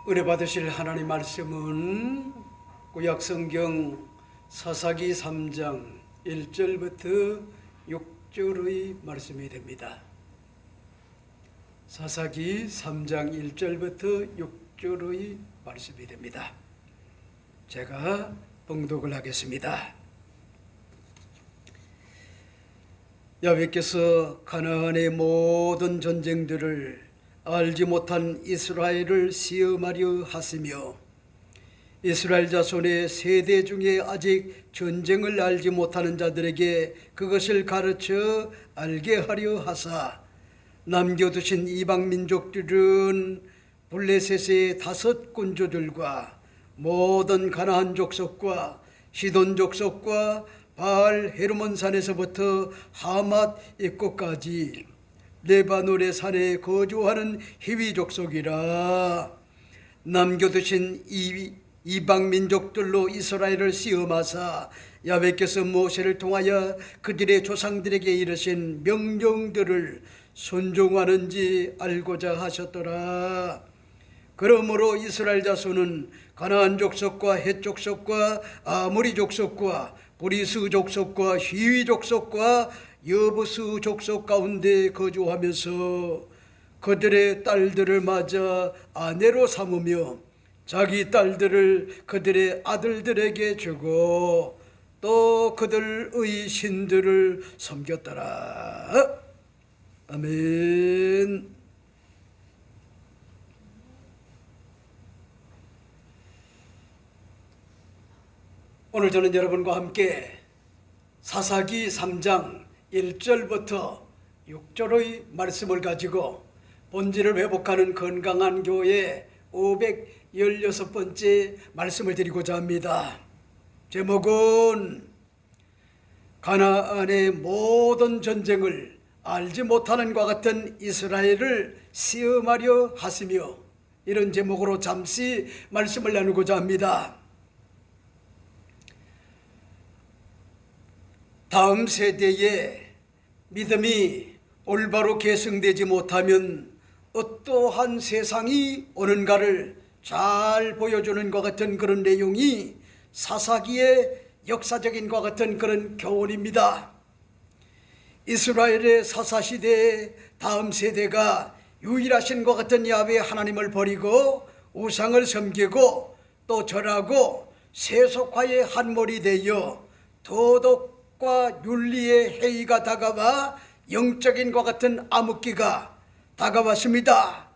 은혜 받으실 하나님 말씀은 구약성경 사사기 3장 1절부터 6절의 말씀이 됩니다. 사사기 3장 1절부터 6절의 말씀이 됩니다. 제가 봉독을 하겠습니다. 야훼께서 가나안의 모든 전쟁들을 알지 못한 이스라엘을 시험하려 하시며 이스라엘 자손의 세대 중에 아직 전쟁을 알지 못하는 자들에게 그것을 가르쳐 알게 하려 하사 남겨두신 이방 민족들은 블레셋의 5 군주들과 모든 가나안 족속과 시돈 족속과 바알 헤르몬 산에서부터 하맛 입구까지 레바논의 산에 거주하는 히위 족속이라. 남겨두신 이방 민족들로 이스라엘을 시험하사 야훼께서 모세를 통하여 그들의 조상들에게 이르신 명령들을 순종하는지 알고자 하셨더라. 그러므로 이스라엘 자손은 가나안 족속과 헷 족속과 아모리 족속과 브리스 족속과 히위 족속과 여부스 족속 가운데 거주하면서 그들의 딸들을 맞아 아내로 삼으며 자기 딸들을 그들의 아들들에게 주고 또 그들의 신들을 섬겼더라. 아멘. 오늘 저는 여러분과 함께 사사기 3장 1절부터 6절의 말씀을 가지고 본질을 회복하는 건강한 교회 516번째 말씀을 드리고자 합니다. 제목은 가나안의 모든 전쟁을 알지 못하는 것 같은 이스라엘을 시험하려 하시며, 이런 제목으로 잠시 말씀을 나누고자 합니다. 다음 세대에 믿음이 올바로 계승되지 못하면 어떠한 세상이 오는가를 잘 보여주는 것 같은 그런 내용이 사사기의 역사적인 것 같은 그런 교훈입니다. 이스라엘의 사사시대의 다음 세대가 유일하신 것 같은 야훼 하나님을 버리고 우상을 섬기고 또 절하고 세속화의 한몰이 되어 도덕과 윤리의 해이가 다가와 영적인 것 같은 암흑기가 다가왔습니다.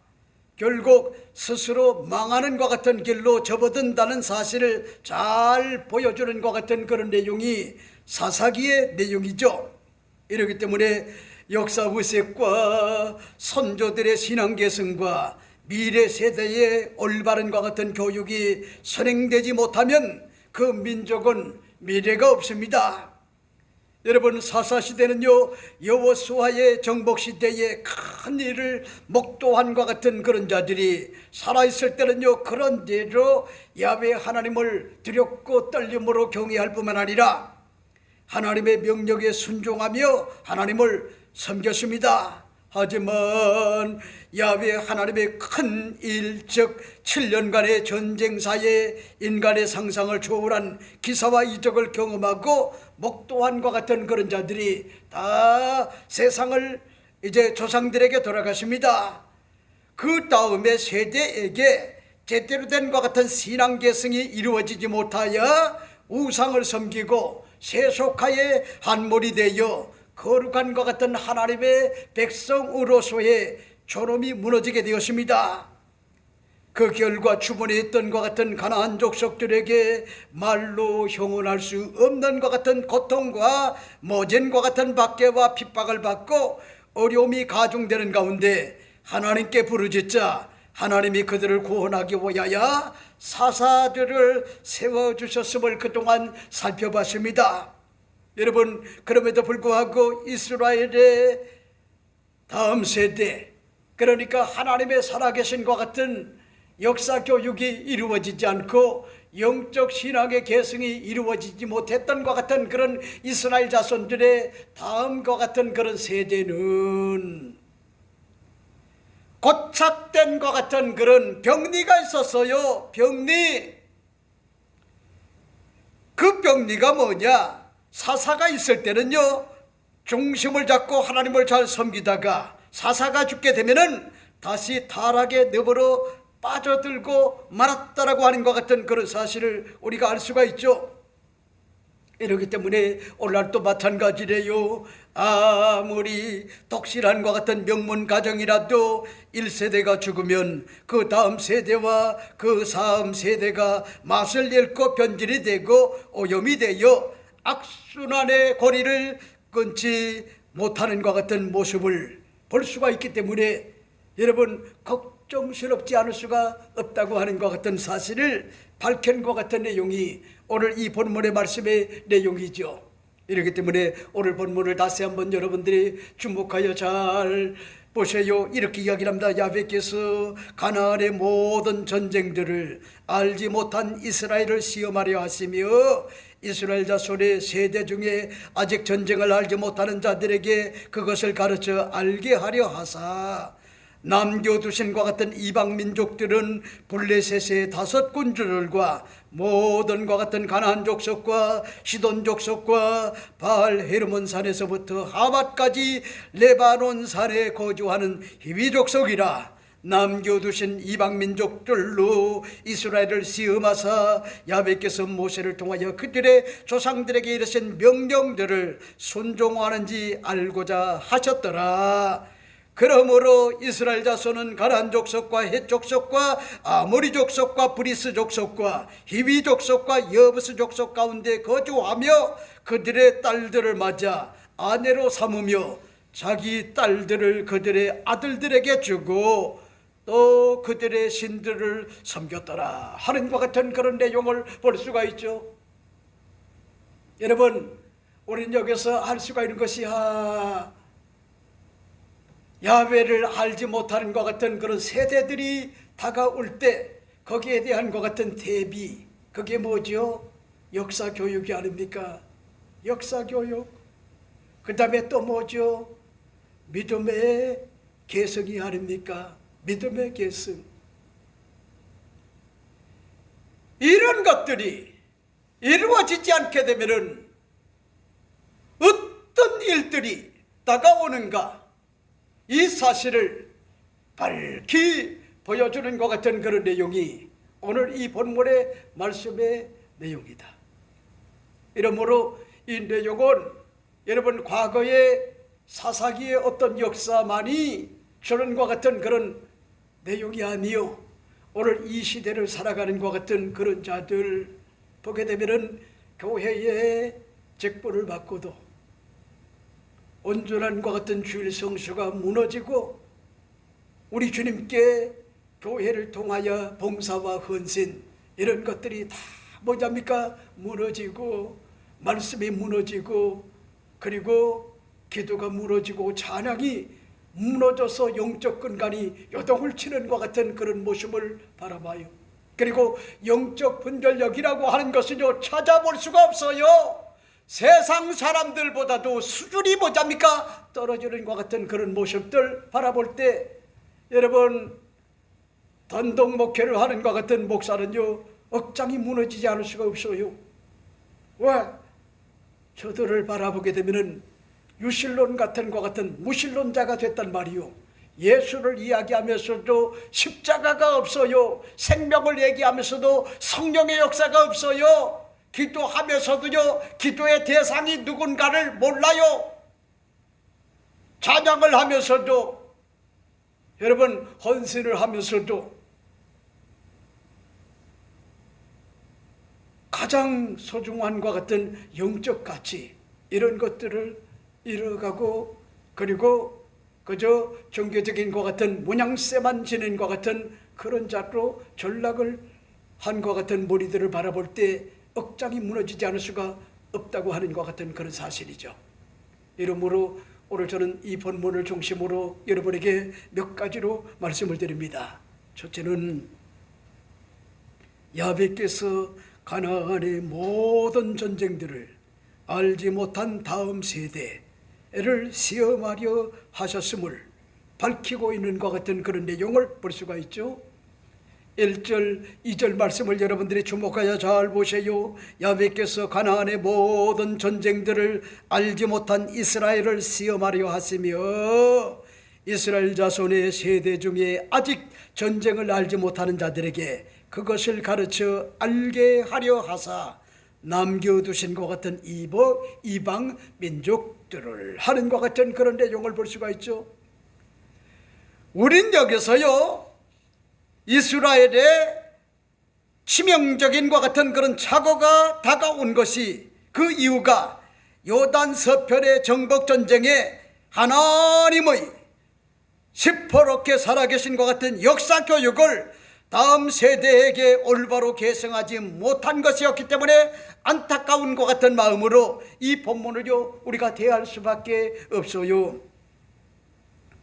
결국 스스로 망하는 것 같은 길로 접어든다는 사실을 잘 보여주는 것 같은 그런 내용이 사사기의 내용이죠. 이렇기 때문에 역사 의색과 선조들의 신앙 계승과 미래 세대의 올바른 것 같은 교육이 선행되지 못하면 그 민족은 미래가 없습니다. 여러분, 사사시대는요, 여호수아의 정복시대에 큰 일을 목도한 것 같은 그런 자들이 살아있을 때는요, 그런 대로 야훼 하나님을 두렵고 떨림으로 경외할 뿐만 아니라 하나님의 명령에 순종하며 하나님을 섬겼습니다. 하지만 야훼 하나님의 큰 일, 즉 7년간의 전쟁사에 인간의 상상을 초월한 기사와 이적을 경험하고 목도한 것 같은 그런 자들이 다 세상을 이제 조상들에게 돌아가십니다. 그 다음에 세대에게 제대로 된 것 같은 신앙 계승이 이루어지지 못하여 우상을 섬기고 세속화의 한몰이 되어 거룩한 것 같은 하나님의 백성으로서의 존엄이 무너지게 되었습니다. 그 결과 주변에 있던 것 같은 가나안 족속들에게 말로 형언할 수 없는 것 같은 고통과 모진과 같은 박해와 핍박을 받고 어려움이 가중되는 가운데 하나님께 부르짖자 하나님이 그들을 구원하기 위하여 사사들을 세워주셨음을 그동안 살펴봤습니다. 여러분, 그럼에도 불구하고 이스라엘의 다음 세대, 그러니까 하나님의 살아계신 것 같은 역사 교육이 이루어지지 않고 영적 신앙의 계승이 이루어지지 못했던 것 같은 그런 이스라엘 자손들의 다음과 같은 그런 세대는 고착된 것 같은 그런 병리가 있었어요. 병리. 그 병리가 뭐냐? 사사가 있을 때는요, 중심을 잡고 하나님을 잘 섬기다가 사사가 죽게 되면은 다시 타락의 늪으로 빠져들고 말았다라고 하는 것 같은 그런 사실을 우리가 알 수가 있죠. 이러기 때문에 오늘날도 마찬가지래요. 아무리 독실한 것 같은 명문 가정이라도 1세대가 죽으면 그 다음 세대와 그 다음 세대가 맛을 잃고 변질이 되고 오염이 되어 악순환의 고리를 끊지 못하는 것 같은 모습을 볼 수가 있기 때문에 여러분 걱정스럽지 않을 수가 없다고 하는 것 같은 사실을 밝힌 것 같은 내용이 오늘 이 본문의 말씀의 내용이죠. 이렇기 때문에 오늘 본문을 다시 한번 여러분들이 주목하여 잘 보세요. 이렇게 이야기를 합니다. 야훼께서 가나안의 모든 전쟁들을 알지 못한 이스라엘을 시험하려 하시며 이스라엘 자손의 세대 중에 아직 전쟁을 알지 못하는 자들에게 그것을 가르쳐 알게 하려 하사 남겨두신 것 같은 이방 민족들은 블레셋의 5 군주들과 모든 것 같은 가나안 족속과 시돈 족속과 바알 헤르몬 산에서부터 하맛까지 레바논 산에 거주하는 히위 족속이라 남겨두신 이방 민족들로 이스라엘을 시험하사 야훼께서 모세를 통하여 그들의 조상들에게 이르신 명령들을 순종하는지 알고자 하셨더라. 그러므로 이스라엘 자손은 가나안 족속과 헷 족속과 아모리 족속과 브리스 족속과 히위 족속과 여부스 족속 가운데 거주하며 그들의 딸들을 맞아 아내로 삼으며 자기 딸들을 그들의 아들들에게 주고 또 그들의 신들을 섬겼더라 하는 것 같은 그런 내용을 볼 수가 있죠. 여러분, 우리는 여기서 알 수가 있는 것이 야훼를 알지 못하는 것 같은 그런 세대들이 다가올 때 거기에 대한 것 같은 대비, 그게 뭐죠? 역사교육이 아닙니까? 역사교육. 그 다음에 또 뭐죠? 믿음의 계승이 아닙니까? 믿음의 계승. 이런 것들이 이루어지지 않게 되면은 어떤 일들이 다가오는가, 이 사실을 밝히 보여주는 것 같은 그런 내용이 오늘 이 본문의 말씀의 내용이다. 이러므로 이 내용은 여러분 과거의 사사기의 어떤 역사만이 주는 것 같은 그런 내용이 아니요, 오늘 이 시대를 살아가는 것 같은 그런 자들 보게 되면은 교회의 직분을 받고도 온전한 것 같은 주일 성수가 무너지고 우리 주님께 교회를 통하여 봉사와 헌신 이런 것들이 다 뭐냐입니까? 무너지고 말씀이 무너지고 그리고 기도가 무너지고 찬양이 무너져서 영적 근간이 요동을 치는 것 같은 그런 모습을 바라봐요. 그리고 영적 분별력이라고 하는 것은요, 찾아볼 수가 없어요. 세상 사람들보다도 수준이 뭐잡니까? 떨어지는 것 같은 그런 모습들 바라볼 때 여러분, 단독 목회를 하는 것 같은 목사는요, 억장이 무너지지 않을 수가 없어요. 왜? 저들을 바라보게 되면은 유실론 같은 것 같은 무신론자가 됐단 말이요. 예수를 이야기하면서도 십자가가 없어요. 생명을 얘기하면서도 성령의 역사가 없어요. 기도하면서도요, 기도의 대상이 누군가를 몰라요. 찬양을 하면서도, 여러분 헌신을 하면서도 가장 소중한 것 같은 영적 가치 이런 것들을 잃어가고, 그리고 그저 종교적인 것 같은 모양새만 지닌 것 같은 그런 자로 전락을 한 것 같은 무리들을 바라볼 때 억장이 무너지지 않을 수가 없다고 하는 것 같은 그런 사실이죠. 이러므로 오늘 저는 이 본문을 중심으로 여러분에게 몇 가지로 말씀을 드립니다. 첫째는 야훼께서 가나안의 모든 전쟁들을 알지 못한 다음 세대를 시험하려 하셨음을 밝히고 있는 것 같은 그런 내용을 볼 수가 있죠. 1절, 2절 말씀을 여러분들이 주목하여 잘 보세요. 야훼께서 가나안의 모든 전쟁들을 알지 못한 이스라엘을 시험하려 하시며 이스라엘 자손의 세대 중에 아직 전쟁을 알지 못하는 자들에게 그것을 가르쳐 알게 하려 하사 남겨두신 것 같은 이방 민족들을 하는 것 같은 그런 내용을 볼 수가 있죠. 우린 여기서요, 이스라엘의 치명적인 것 같은 그런 착오가 다가온 것이, 그 이유가 요단 서편의 정복전쟁에 하나님의 시퍼렇게 살아계신 것 같은 역사교육을 다음 세대에게 올바로 계승하지 못한 것이었기 때문에 안타까운 것 같은 마음으로 이 본문을요 우리가 대할 수밖에 없어요.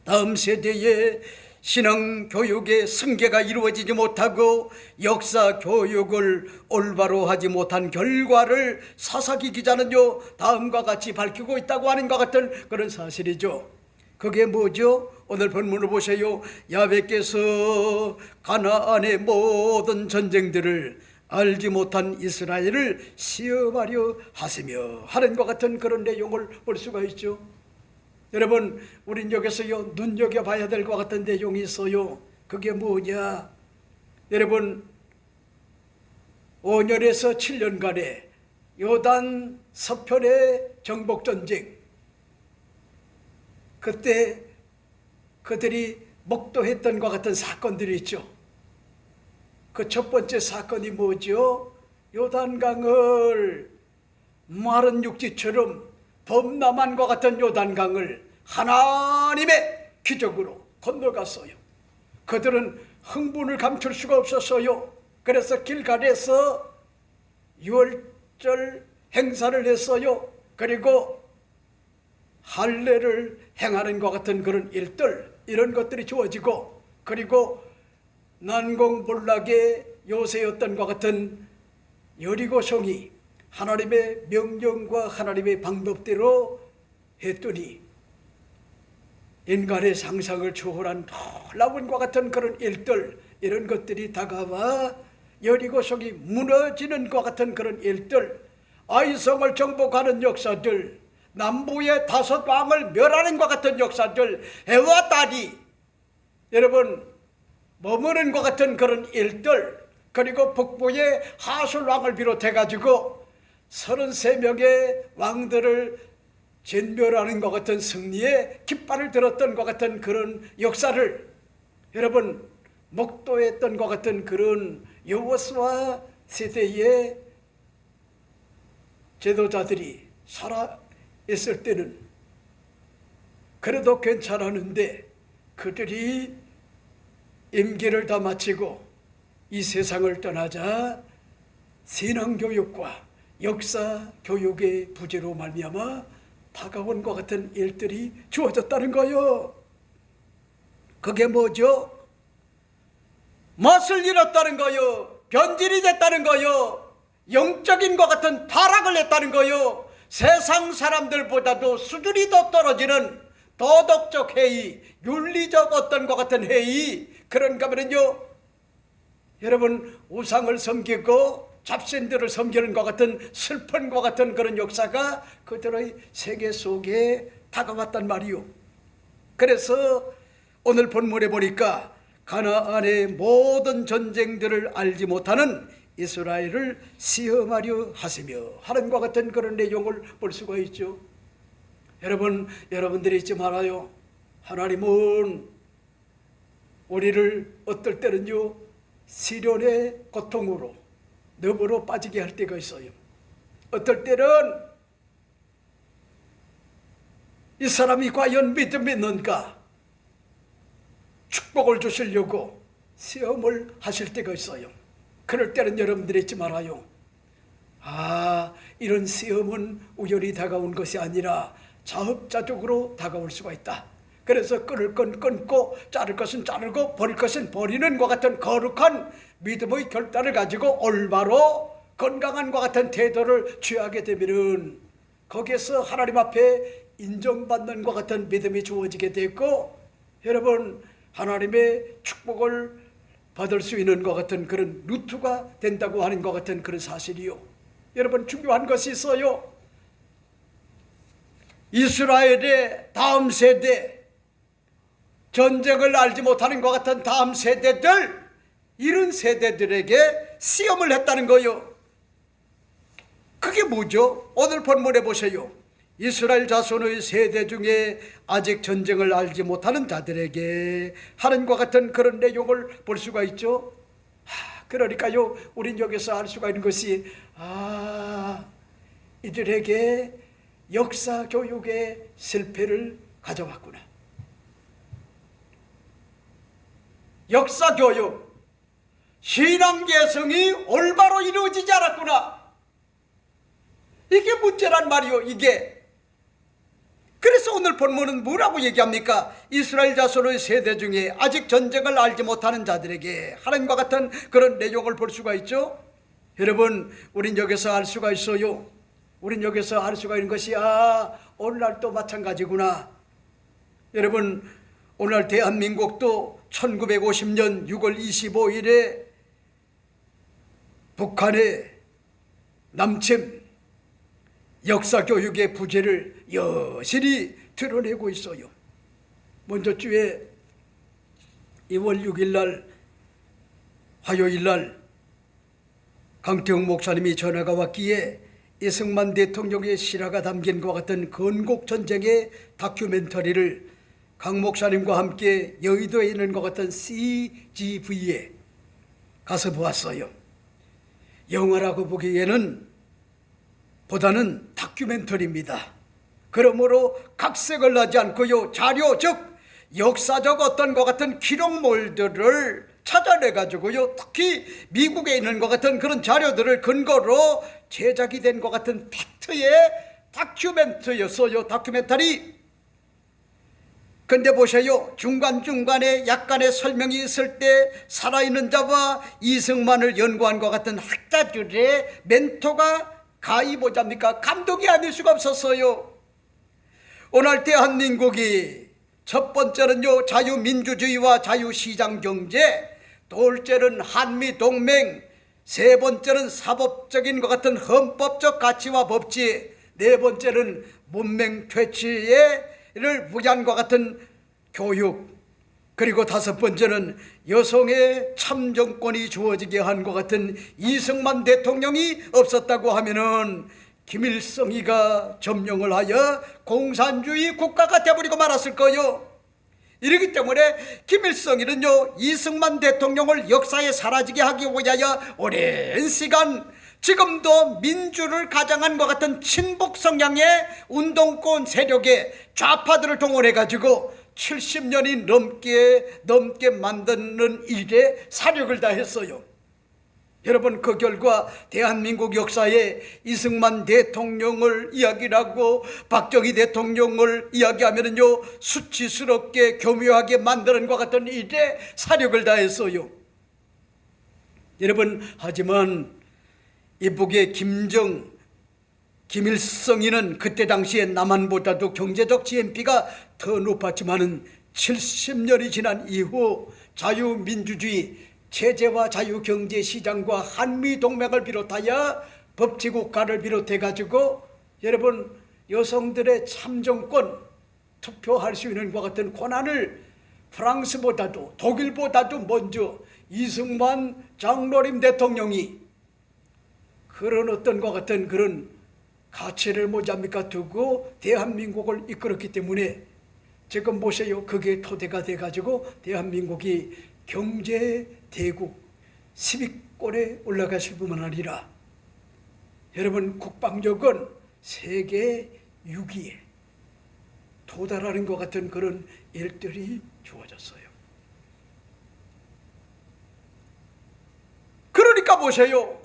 다음 세대의 신앙교육의 승계가 이루어지지 못하고 역사교육을 올바로 하지 못한 결과를 사사기 기자는요 다음과 같이 밝히고 있다고 하는 것 같은 그런 사실이죠. 그게 뭐죠? 오늘 본문을 보세요. 야훼께서 가나안의 모든 전쟁들을 알지 못한 이스라엘을 시험하려 하시며 하는 것 같은 그런 내용을 볼 수가 있죠. 여러분, 우린 여기서요 눈여겨봐야 될 것 같은 내용이 있어요. 그게 뭐냐? 여러분, 5년에서 7년간의 요단 서편의 정복전쟁, 그때 그들이 목도했던 것 같은 사건들이 있죠. 그 첫 번째 사건이 뭐죠? 요단강을 마른 육지처럼 범람한 것 같은 요단강을 하나님의 기적으로 건너갔어요. 그들은 흥분을 감출 수가 없었어요. 그래서 길갈에서 유월절 행사를 했어요. 그리고 할례를 행하는 것 같은 그런 일들, 이런 것들이 주어지고, 그리고 난공불락의 요새였던 것 같은 여리고성이 하나님의 명령과 하나님의 방법대로 했더니 인간의 상상을 초월한 놀라운 것 같은 그런 일들, 이런 것들이 다가와 여리고성이 무너지는 것 같은 그런 일들, 아이성을 정복하는 역사들, 남부의 5왕을 멸하는 것 같은 역사들, 해와 달이 여러분 머무는 것 같은 그런 일들, 그리고 북부의 하술왕을 비롯해 가지고 33명의 왕들을 진멸하는 것 같은 승리에 깃발을 들었던 것 같은 그런 역사를 여러분 목도했던 것 같은 그런 여호수아 세대의 제도자들이 살아있을 때는 그래도 괜찮았는데, 그들이 임기를 다 마치고 이 세상을 떠나자 신앙교육과 역사교육의 부재로 말미암아 다가온 것 같은 일들이 주어졌다는 거요. 그게 뭐죠? 멋을 잃었다는 거요. 변질이 됐다는 거요. 영적인 것 같은 타락을 했다는 거요. 세상 사람들보다도 수준이 더 떨어지는 도덕적 해이, 윤리적 어떤 것 같은 해이, 그런가 하면요 여러분 우상을 섬기고 잡신들을 섬기는 것 같은 슬픈 것 같은 그런 역사가 그들의 세계 속에 다가왔단 말이요. 그래서 오늘 본문에 보니까 가나안의 모든 전쟁들을 알지 못하는 이스라엘을 시험하려 하시며 하는 것 같은 그런 내용을 볼 수가 있죠. 여러분, 여러분들이 잊지 말아요. 하나님은 우리를 어떨 때는요 시련의 고통으로 너머로 빠지게 할 때가 있어요. 어떨 때는 이 사람이 과연 믿음이 있는가 축복을 주시려고 시험을 하실 때가 있어요. 그럴 때는 여러분들이 잊지 말아요. 이런 시험은 우연히 다가온 것이 아니라 자업자족으로 다가올 수가 있다. 그래서 끊을 건 끊고 자를 것은 자르고 버릴 것은 버리는 것 같은 거룩한 믿음의 결단을 가지고 올바로 건강한 것 같은 태도를 취하게 되면은 거기에서 하나님 앞에 인정받는 것 같은 믿음이 주어지게 되고, 여러분, 하나님의 축복을 받을 수 있는 것 같은 그런 루트가 된다고 하는 것 같은 그런 사실이요. 여러분, 중요한 것이 있어요. 이스라엘의 다음 세대, 전쟁을 알지 못하는 것 같은 다음 세대들, 이런 세대들에게 시험을 했다는 거요. 그게 뭐죠? 오늘 본문에 보세요. 이스라엘 자손의 세대 중에 아직 전쟁을 알지 못하는 자들에게 하는 것 같은 그런 내용을 볼 수가 있죠. 그러니까요, 우린 여기서 알 수가 있는 것이 이들에게 역사 교육의 실패를 가져왔구나. 역사 교육, 신앙 개성이 올바로 이루어지지 않았구나. 이게 문제란 말이요, 이게. 그래서 오늘 본문은 뭐라고 얘기합니까? 이스라엘 자손의 세대 중에 아직 전쟁을 알지 못하는 자들에게 하나님과 같은 그런 내용을 볼 수가 있죠. 여러분, 우린 여기서 알 수가 있어요. 우린 여기서 알 수가 있는 것이 오늘날도 마찬가지구나. 여러분, 오늘 대한민국도 1950년 6월 25일에 북한의 남침 역사교육의 부재를 여실히 드러내고 있어요. 먼저 주에 2월 6일 날 화요일 날 강태웅 목사님이 전화가 왔기에 이승만 대통령의 실화가 담긴 것 같은 건국전쟁의 다큐멘터리를 강 목사님과 함께 여의도에 있는 것 같은 CGV에 가서 보았어요. 영화라고 보기에는 보다는 다큐멘터리입니다. 그러므로 각색을 하지 않고요, 자료, 즉 역사적 어떤 것 같은 기록물들을 찾아내가지고요, 특히 미국에 있는 것 같은 그런 자료들을 근거로 제작이 된 것 같은 팩트의 다큐멘터리였어요. 다큐멘터리. 근데 보세요, 중간중간에 약간의 설명이 있을 때 살아있는 자와 이승만을 연구한 것 같은 학자들의 멘토가 가히 보자입니까? 감독이 아닐 수가 없었어요. 오늘 대한민국이 첫 번째는요, 자유민주주의와 자유시장경제, 둘째는 한미동맹, 세 번째는 사법적인 것 같은 헌법적 가치와 법치, 네 번째는 문맹 퇴치를 위한 것 같은 교육, 그리고 다섯 번째는 여성의 참정권이 주어지게 한 것 같은 이승만 대통령이 없었다고 하면은 김일성이가 점령을 하여 공산주의 국가가 되어버리고 말았을 거요. 이러기 때문에 김일성이는요, 이승만 대통령을 역사에 사라지게 하기 위하여 오랜 시간 지금도 민주를 가장한 것 같은 친북 성향의 운동권 세력의 좌파들을 동원해가지고 70년이 넘게 만드는 일에 사력을 다했어요. 여러분, 그 결과 대한민국 역사에 이승만 대통령을 이야기하고 박정희 대통령을 이야기하면은요, 수치스럽게 교묘하게 만드는 것 같은 일에 사력을 다했어요. 여러분, 하지만 이북의 김일성이는 그때 당시에 남한보다도 경제적 GNP가 더 높았지만은 70년이 지난 이후 자유민주주의 체제와 자유경제시장과 한미동맹을 비롯하여 법치국가를 비롯해가지고 여러분, 여성들의 참정권, 투표할 수 있는 것 같은 권한을 프랑스보다도 독일보다도 먼저 이승만 장로림 대통령이 그런 어떤 것 같은 그런 가치를 뭐잡니까 두고 대한민국을 이끌었기 때문에 지금 보세요, 그게 토대가 돼가지고 대한민국이 경제대국 10위권에 올라갔을 뿐만 아니라 여러분, 국방력은 세계 6위에 도달하는 것 같은 그런 일들이 주어졌어요. 그러니까 보세요,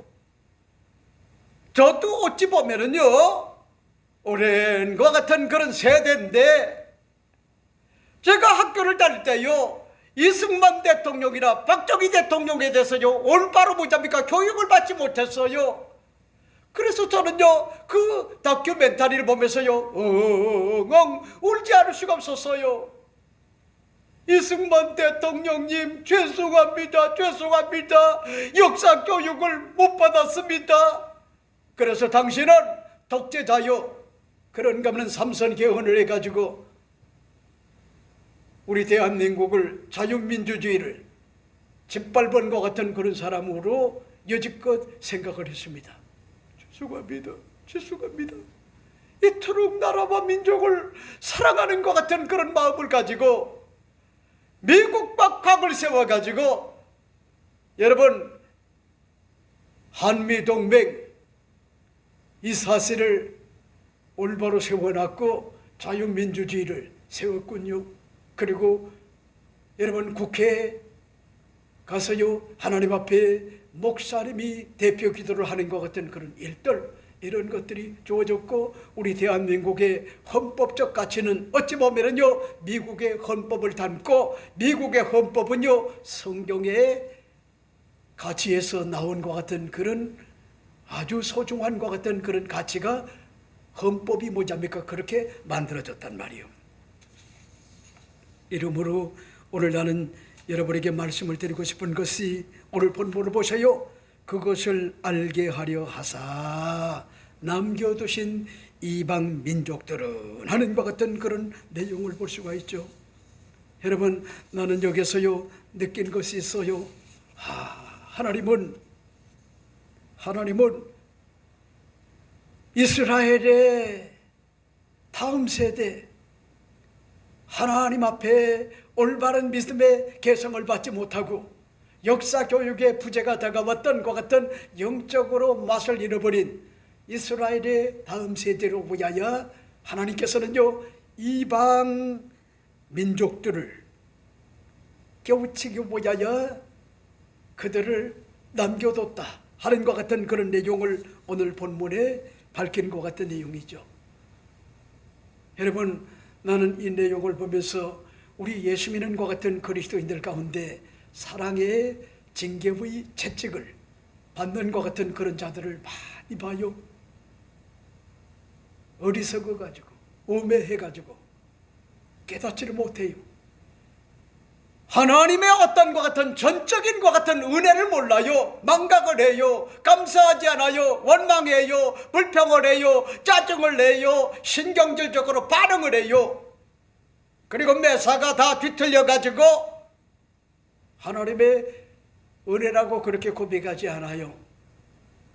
저도 어찌 보면은요, 오랜 것 같은 그런 세대인데 제가 학교를 다닐 때요, 이승만 대통령이나 박정희 대통령에 대해서요, 올바로 뭐잡니까 교육을 받지 못했어요. 그래서 저는요, 그 다큐멘터리를 보면서요, 엉엉 울지 않을 수가 없었어요. 이승만 대통령님 죄송합니다. 죄송합니다. 역사 교육을 못 받았습니다. 그래서 당신은 독재자요. 그런가 하면 삼선 개헌을 해가지고 우리 대한민국을 자유민주주의를 짓밟은 것 같은 그런 사람으로 여지껏 생각을 했습니다. 죄송합니다. 죄송합니다. 이토록 나라와 민족을 사랑하는 것 같은 그런 마음을 가지고 미국과 각을 세워가지고 여러분 한미동맹 이 사실을 올바로 세워놨고 자유민주주의를 세웠군요. 그리고 여러분 국회에 가서요 하나님 앞에 목사님이 대표 기도를 하는 것 같은 그런 일들 이런 것들이 주어졌고 우리 대한민국의 헌법적 가치는 어찌 보면은요 미국의 헌법을 담고 미국의 헌법은요 성경의 가치에서 나온 것 같은 그런 아주 소중한 것 같은 그런 가치가 헌법이 뭐냐입니까? 그렇게 만들어졌단 말이에요. 이러므로 오늘 나는 여러분에게 말씀을 드리고 싶은 것이 오늘 본문을 보세요. 그것을 알게 하려 하사 남겨두신 이방 민족들은 하는 것 같은 그런 내용을 볼 수가 있죠. 여러분 나는 여기서요 느낀 것이 있어요. 하나님은 이스라엘의 다음 세대 하나님 앞에 올바른 믿음의 개성을 받지 못하고 역사 교육의 부재가 다가왔던 것 같은 영적으로 맛을 잃어버린 이스라엘의 다음 세대로 보야야 하나님께서는요 이방 민족들을 깨우치기 보야야 그들을 남겨뒀다 하는 것 같은 그런 내용을 오늘 본문에 밝힌 것 같은 내용이죠. 여러분 나는 이 내용을 보면서 우리 예수 믿는 것 같은 그리스도인들 가운데 사랑의 징계의 채찍을 받는 것 같은 그런 자들을 많이 봐요. 어리석어가지고 오매해가지고 깨닫지를 못해요. 하나님의 어떤 것 같은 전적인 것 같은 은혜를 몰라요. 망각을 해요. 감사하지 않아요. 원망해요. 불평을 해요. 짜증을 내요. 신경질적으로 반응을 해요. 그리고 매사가 다 뒤틀려가지고 하나님의 은혜라고 그렇게 고백하지 않아요.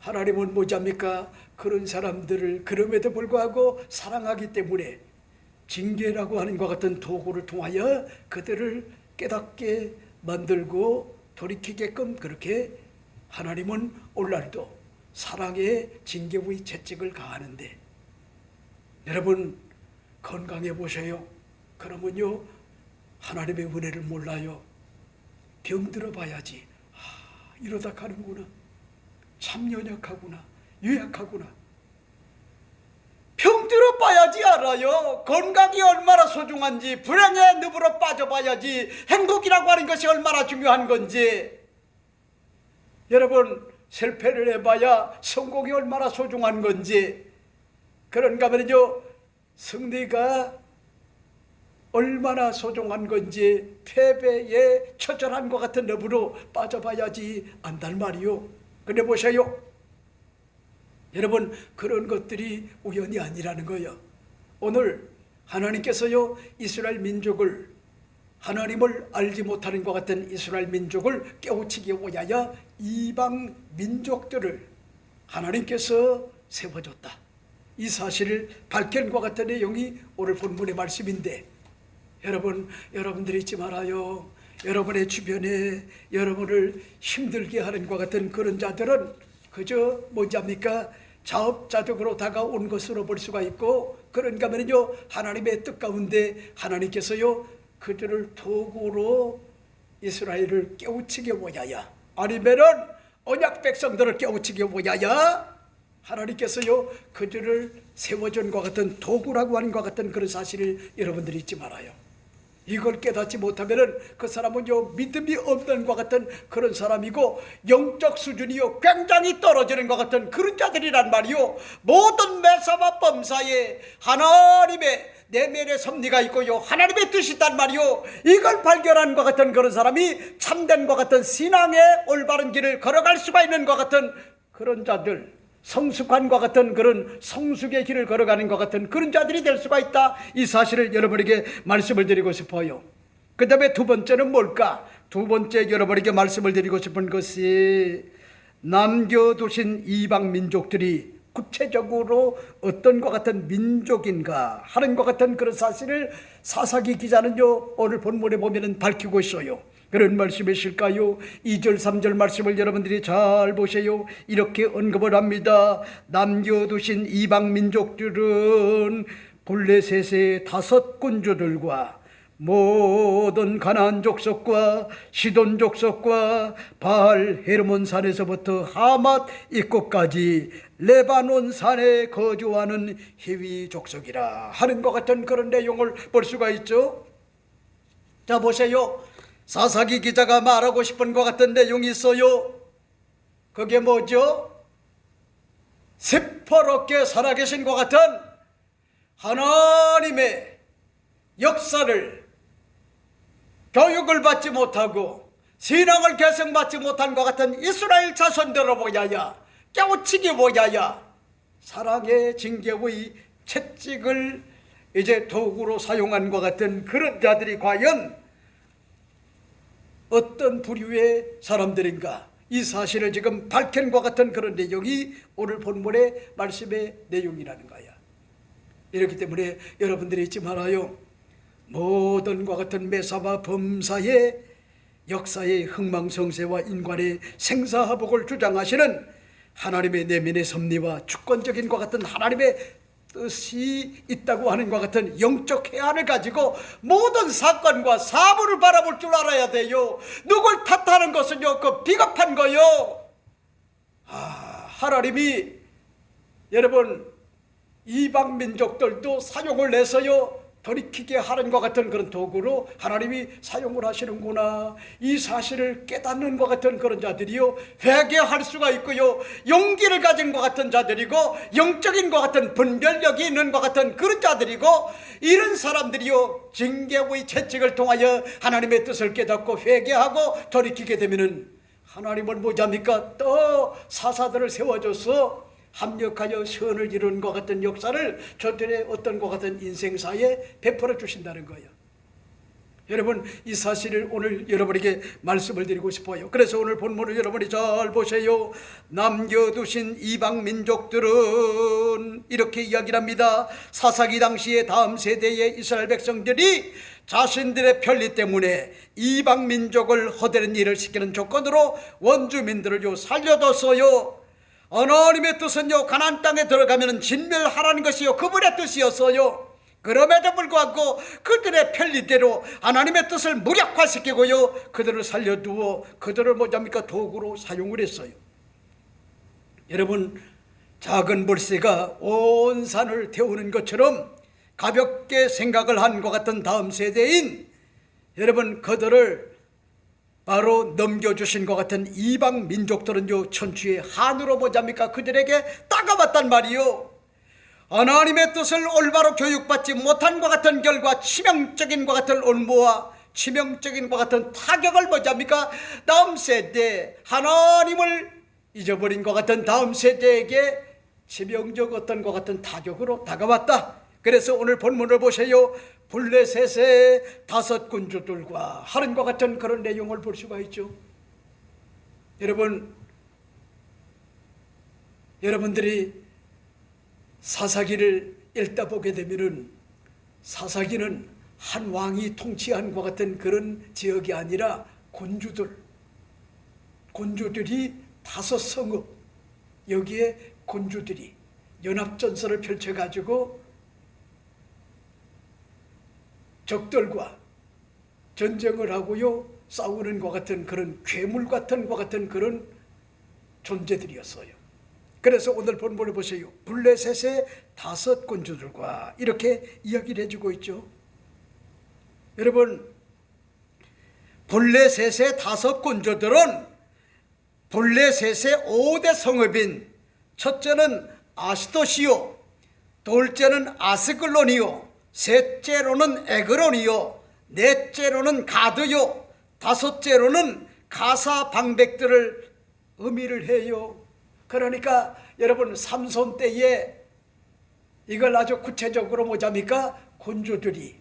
하나님은 뭐잡니까? 그런 사람들을 그럼에도 불구하고 사랑하기 때문에 징계라고 하는 것 같은 도구를 통하여 그들을 깨닫게 만들고 돌이키게끔 그렇게 하나님은 오늘날도 사랑의 징계의 채찍을 가하는데 여러분 건강해 보세요. 그러면요 하나님의 은혜를 몰라요. 병들어 봐야지 이러다 가는구나. 참 연약하구나. 유약하구나. 병들어 봐야지 알아요. 건강이 얼마나 소중한지 불행의 늪으로 빠져봐야지 행복이라고 하는 것이 얼마나 중요한 건지 여러분 실패를 해봐야 성공이 얼마나 소중한 건지 그런가 하면요 승리가 얼마나 소중한 건지 패배에 처절한 것 같은 늪으로 빠져봐야지 안단 말이요. 근데 보세요. 여러분 그런 것들이 우연이 아니라는 거예요. 오늘 하나님께서요 이스라엘 민족을 하나님을 알지 못하는 것 같은 이스라엘 민족을 깨우치기 위하여 이방 민족들을 하나님께서 세워줬다. 이 사실을 밝힌 것 같은 내용이 오늘 본문의 말씀인데 여러분들이 잊지 말아요. 여러분의 주변에 여러분을 힘들게 하는 것 같은 그런 자들은 그저 뭔지합니까? 자업자득으로 다가온 것으로 볼 수가 있고 그런가 하면요 하나님의 뜻 가운데 하나님께서요 그들을 도구로 이스라엘을 깨우치게 보야야 아니면은 언약 백성들을 깨우치게 보야야 하나님께서요 그들을 세워준 것 같은 도구라고 하는 것 같은 그런 사실을 여러분들이 잊지 말아요. 이걸 깨닫지 못하면은 그 사람은요 믿음이 없는 것 같은 그런 사람이고 영적 수준이요 굉장히 떨어지는 것 같은 그런 자들이란 말이요. 모든 매사와 범사에 하나님의 내면의 섭리가 있고요, 하나님의 뜻이 있단 말이요, 이걸 발견한 것 같은 그런 사람이 참된 것 같은 신앙의 올바른 길을 걸어갈 수가 있는 것 같은 그런 자들, 성숙한과 같은 그런 성숙의 길을 걸어가는 것 같은 그런 자들이 될 수가 있다, 이 사실을 여러분에게 말씀을 드리고 싶어요. 그 다음에 두 번째는 뭘까? 두 번째 여러분에게 말씀을 드리고 싶은 것이, 남겨두신 이방 민족들이 구체적으로 어떤 것 같은 민족인가 하는 것 같은 그런 사실을 사사기 기자는요, 오늘 본문에 보면은 밝히고 있어요. 그런 말씀이실까요? 2절 3절 말씀을 여러분들이 잘 보세요. 이렇게 언급을 합니다. 남겨두신 이방 민족들은 블레셋의 5 군주들과 모든 가나안 족속과 시돈 족속과 바알 헤르몬 산에서부터 하맛 입구까지 레바논 산에 거주하는 히위 족속이라 하는 것 같은 그런 내용을 볼 수가 있죠. 자, 보세요. 사사기 기자가 말하고 싶은 것 같은 내용이 있어요. 그게 뭐죠? 새파랗게 살아계신 것 같은 하나님의 역사를, 교육을 받지 못하고 신앙을 개성받지 못한 것 같은 이스라엘 자손들을 보야야, 깨우치기 보야야, 사랑의 징계의 채찍을 이제 도구로 사용한 것 같은 그런 자들이 과연 어떤 부류의 사람들인가, 이 사실을 지금 밝힌 것 같은 그런 내용이 오늘 본문의 말씀의 내용이라는 거야. 이렇기 때문에 여러분들이 잊지 말아요. 모든 것 같은 매사와 범사의 역사의 흥망성쇠와 인간의 생사화복을 주장하시는 하나님의 내면의 섭리와 주권적인 것 같은 하나님의 뜻이 있다고 하는 것 같은 영적 해안을 가지고 모든 사건과 사물을 바라볼 줄 알아야 돼요. 누굴 탓하는 것은요, 그 비겁한 거요. 하나님이 여러분 이방 민족들도 사용을 해서요, 돌이키게 하는 것 같은 그런 도구로 하나님이 사용을 하시는구나, 이 사실을 깨닫는 것 같은 그런 자들이요, 회개할 수가 있고요, 용기를 가진 것 같은 자들이고, 영적인 것 같은 분별력이 있는 것 같은 그런 자들이고, 이런 사람들이요, 징계의 채찍을 통하여 하나님의 뜻을 깨닫고 회개하고 돌이키게 되면은 하나님은 뭐합니까? 또 사사들을 세워줘서 합력하여 선을 이루는 것 같은 역사를 저들의 어떤 것 같은 인생사에 베풀어 주신다는 거예요. 여러분, 이 사실을 오늘 여러분에게 말씀을 드리고 싶어요. 그래서 오늘 본문을 여러분이 잘 보세요. 남겨두신 이방 민족들은 이렇게 이야기를 합니다. 사사기 당시에 다음 세대의 이스라엘 백성들이 자신들의 편리 때문에 이방 민족을 허되는 일을 시키는 조건으로 원주민들을 살려뒀어요. 하나님의 뜻은요, 가나안 땅에 들어가면 진멸하라는 것이요, 그분의 뜻이었어요. 그럼에도 불구하고 그들의 편리대로 하나님의 뜻을 무력화시키고요, 그들을 살려두어 그들을 도구로 사용을 했어요. 여러분, 작은 물새가 온 산을 태우는 것처럼 가볍게 생각을 한 것 같은 다음 세대인 여러분, 그들을 바로 넘겨주신 것 같은 이방 민족들은요, 천추의 한으로 그들에게 따가웠단 말이요. 하나님의 뜻을 올바로 교육받지 못한 것 같은 결과 치명적인 것 같은 올무와 치명적인 것 같은 타격을 다음 세대, 하나님을 잊어버린 것 같은 다음 세대에게 치명적 어떤 것 같은 타격으로 다가왔다. 그래서 오늘 본문을 보세요. 블레셋의 5 군주들과 하는 것 같은 그런 내용을 볼 수가 있죠. 여러분들이 사사기를 읽다 보게 되면은, 사사기는 한 왕이 통치한 것 같은 그런 지역이 아니라 군주들이 5 성읍, 여기에 군주들이 연합전선을 펼쳐가지고 적들과 전쟁을 하고요, 싸우는 것 같은 그런 괴물 같은 것 같은 그런 존재들이었어요. 그래서 오늘 본문을 보세요. 블레셋의 5 군주들과 이렇게 이야기를 해주고 있죠. 여러분, 블레셋의 5 군주들은 블레셋의 5대 성읍인, 첫째는 아스도시요, 둘째는 아스글론이요, 셋째로는 에그론이요, 넷째로는 가드요, 다섯째로는 가사 방백들을 의미를 해요. 그러니까 여러분 삼손 때에 이걸 아주 구체적으로 뭐자니까 군주들이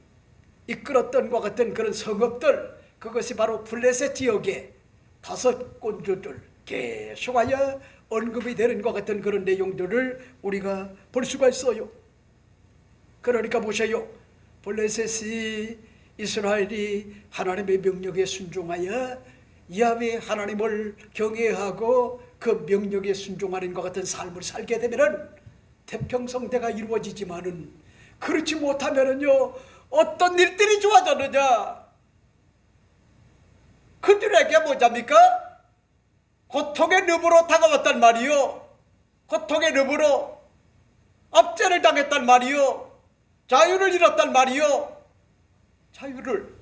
이끌었던 것 같은 그런 성읍들, 그것이 바로 블레셋 지역의 다섯 군주들 계속하여 언급이 되는 것 같은 그런 내용들을 우리가 볼 수가 있어요. 그러니까 보세요. 블레셋이 이스라엘이 하나님의 명령에 순종하여 야훼 하나님을 경외하고 그 명령에 순종하는 것 같은 삶을 살게 되면은 태평성대가 이루어지지만은 그렇지 못하면은요 어떤 일들이 좋아졌느냐? 그들에게 뭐잡니까? 고통의 늪으로 다가왔단 말이요, 고통의 늪으로 압제를 당했단 말이요, 자유를 잃었단 말이요, 자유를.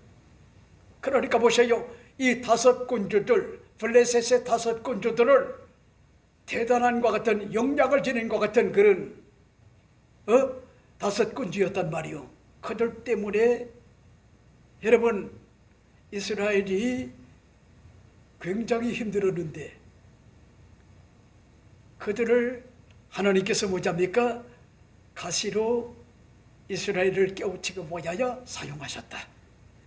그러니까 보세요. 이 다섯 군주들, 블레셋의 다섯 군주들을 대단한 것 같은 영향을 지닌 것 같은 그런 다섯 군주였단 말이요. 그들 때문에 여러분 이스라엘이 굉장히 힘들었는데 그들을 하나님께서 뭐잡니까? 가시로 이스라엘을 깨우치고 모여야 사용하셨다.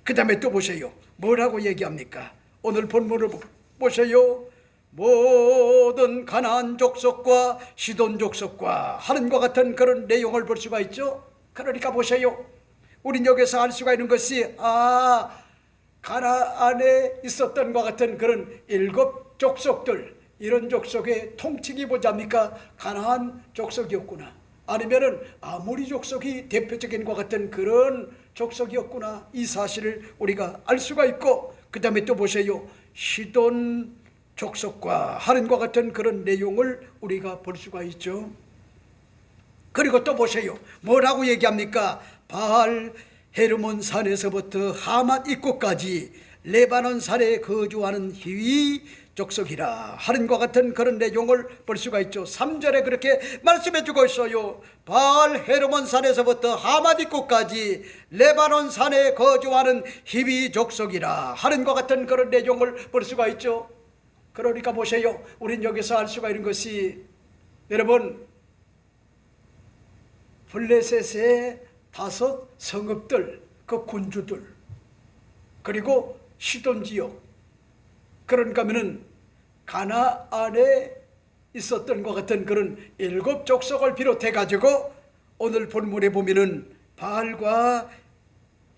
그 다음에 또 보세요. 뭐라고 얘기합니까? 오늘 본문을 보세요. 모든 가나안 족속과 시돈 족속과 하는 것 같은 그런 내용을 볼 수가 있죠. 그러니까 보세요. 우린 여기서 알 수가 있는 것이 가나안에 있었던 것 같은 그런 일곱 족속들, 이런 족속의 통칭이 뭐잡니까? 가나안 족속이었구나, 아니면은 아모리 족속이 대표적인 것 같은 그런 족속이었구나, 이 사실을 우리가 알 수가 있고, 그 다음에 또 보세요. 시돈 족속과 하는 것 같은 그런 내용을 우리가 볼 수가 있죠. 그리고 또 보세요. 뭐라고 얘기합니까? 바알 헤르몬 산에서부터 하맛 입구까지 레바논 산에 거주하는 히위 족속이라 하는 것 같은 그런 내용을 볼 수가 있죠. 3절에 그렇게 말씀해 주고 있어요. 바알 헤르몬 산에서부터 하맛 입구까지 레바논 산에 거주하는 히위 족속이라 하는 것 같은 그런 내용을 볼 수가 있죠. 그러니까 보세요. 우린 여기서 알 수가 있는 것이 여러분 블레셋의 다섯 성읍들, 그 군주들, 그리고 시돈 지역, 그러니까 하면은 가나안에 있었던 것 같은 그런 일곱 족속을 비롯해 가지고 오늘 본문에 보면은 바알과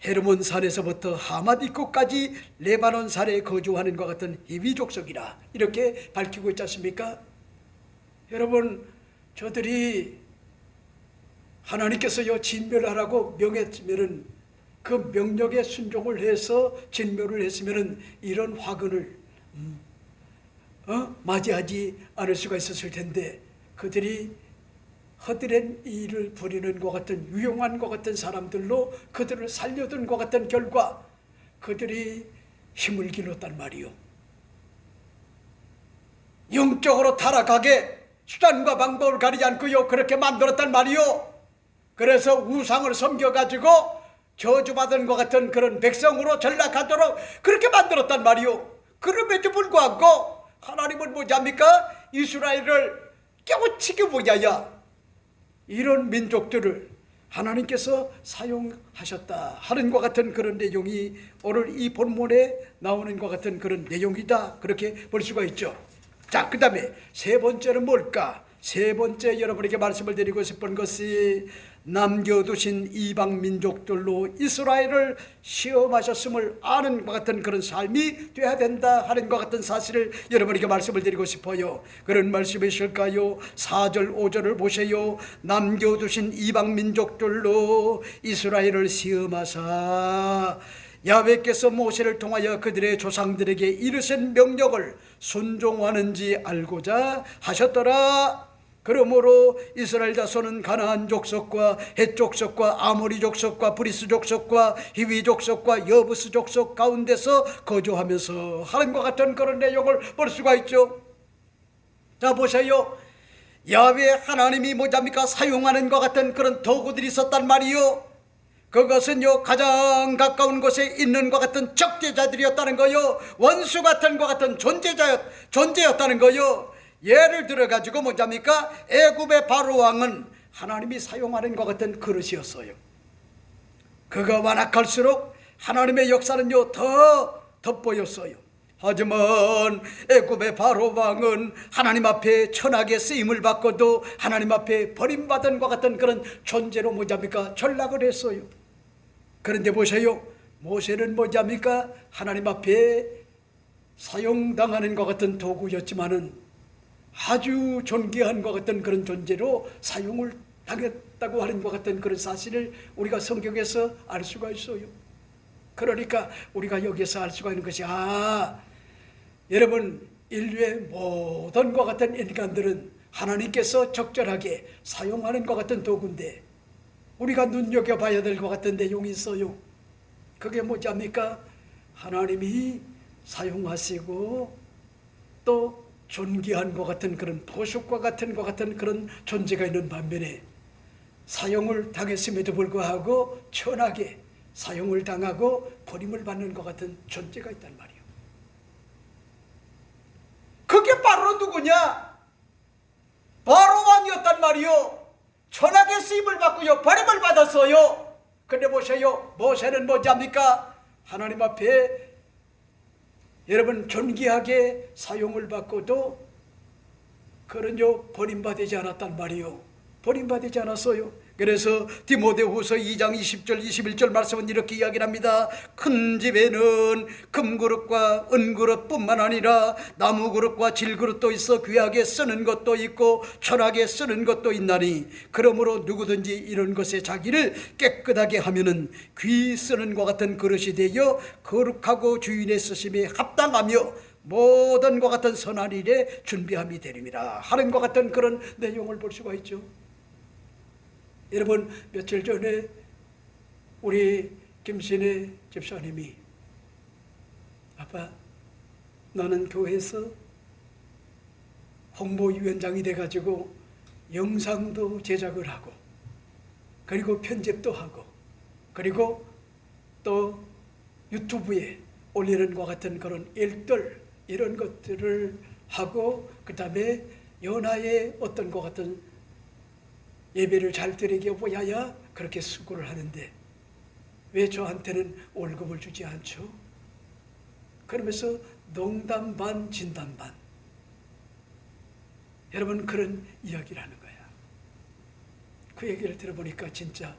헤르몬 산에서부터 하맛 입구까지 레바논 산에 거주하는 것 같은 히위 족속이라 이렇게 밝히고 있지 않습니까? 여러분 저들이 하나님께서요 진멸하라고 명했으면은 그 명령에 순종을 해서 진멸을 했으면은 이런 화근을 맞이하지 않을 수가 있었을 텐데 그들이 허드렛 일을 부리는 것 같은 유용한 것 같은 사람들로 그들을 살려둔 것 같은 결과 그들이 힘을 길렀단 말이요. 영적으로 타락하게 수단과 방법을 가리지 않고요 그렇게 만들었단 말이요. 그래서 우상을 섬겨가지고 저주받은 것 같은 그런 백성으로 전락하도록 그렇게 만들었단 말이요. 그럼에도 불구하고 하나님은 뭐냐입니까? 이스라엘을 깨우치기 위하여 이런 민족들을 하나님께서 사용하셨다 하는 것 같은 그런 내용이 오늘 이 본문에 나오는 것 같은 그런 내용이다, 그렇게 볼 수가 있죠. 자, 그 다음에 세 번째는 뭘까? 세 번째 여러분에게 말씀을 드리고 싶은 것이 남겨두신 이방 민족들로 이스라엘을 시험하셨음을 아는 것 같은 그런 삶이 돼야 된다 하는 것 같은 사실을 여러분에게 말씀을 드리고 싶어요. 그런 말씀이실까요? 4절 5절을 보세요. 남겨두신 이방 민족들로 이스라엘을 시험하사 야훼께서 모세를 통하여 그들의 조상들에게 이르신 명령을 순종하는지 알고자 하셨더라. 그러므로 이스라엘 자손은 가나안 족속과 헷 족속과 아모리 족속과 브리스 족속과 히위 족속과 여부스 족속 가운데서 거주하면서 하는 것 같은 그런 내용을 볼 수가 있죠. 자 보세요. 야훼 하나님이 뭐잡니까? 사용하는 것 같은 그런 도구들이 있었단 말이요. 그것은요 가장 가까운 곳에 있는 것 같은 적대자들이었다는 거요. 원수 같은 것 같은 존재였다는 거요. 예를 들어 가지고 뭐냐니까 애굽의 바로 왕은 하나님이 사용하는 것 같은 그릇이었어요. 그가 완악할수록 하나님의 역사는요 더 돋보였어요. 하지만 애굽의 바로 왕은 하나님 앞에 천하게 쓰임을 받고도 하나님 앞에 버림받은 것 같은 그런 존재로 뭐냐니까 전락을 했어요. 그런데 보세요, 모세는 뭐냐니까 하나님 앞에 사용당하는 것 같은 도구였지만은 아주 존귀한 것 같은 그런 존재로 사용을 당했다고 하는 것 같은 그런 사실을 우리가 성경에서 알 수가 있어요. 그러니까 우리가 여기서 알 수가 있는 것이 여러분, 인류의 모든 것 같은 인간들은 하나님께서 적절하게 사용하는 것 같은 도구인데 우리가 눈여겨봐야 될 것 같은 내용이 있어요. 그게 뭐냐니까 하나님이 사용하시고 또 존귀한 것 같은 그런 보석과 같은 것 같은 그런 존재가 있는 반면에 사용을 당했음에도 불구하고 천하게 사용을 당하고 버림을 받는 것 같은 존재가 있단 말이에요. 그게 바로 누구냐? 바로 왕이었단 말이요. 천하게 쓰임을 받고요 버림을 받았어요. 근데 보세요, 모세는 뭐냐니까 하나님 앞에 여러분 존귀하게 사용을 받고도 그런요 버림받지 않았단 말이요. 버림받지 않았어요. 그래서 디모데후서 2장 20절 21절 말씀은 이렇게 이야기를 합니다. 큰 집에는 금그릇과 은그릇뿐만 아니라 나무그릇과 질그릇도 있어 귀하게 쓰는 것도 있고 천하게 쓰는 것도 있나니 그러므로 누구든지 이런 것에 자기를 깨끗하게 하면은 귀 쓰는 것 같은 그릇이 되어 거룩하고 주인의 쓰심에 합당하며 모든 것 같은 선한 일에 준비함이 되립니다 하는 것 같은 그런 내용을 볼 수가 있죠. 여러분, 며칠 전에 우리 김신혜 집사님이 아빠, 나는 교회에서 홍보위원장이 돼가지고 영상도 제작을 하고 그리고 편집도 하고 그리고 또 유튜브에 올리는 것 같은 그런 일들 이런 것들을 하고 그 다음에 연하의 어떤 것 같은 예배를 잘 드리게 보야야 그렇게 수고를 하는데 왜 저한테는 월급을 주지 않죠? 그러면서 농담 반 진담 반 여러분 그런 이야기를 하는 거야. 그 얘기를 들어보니까 진짜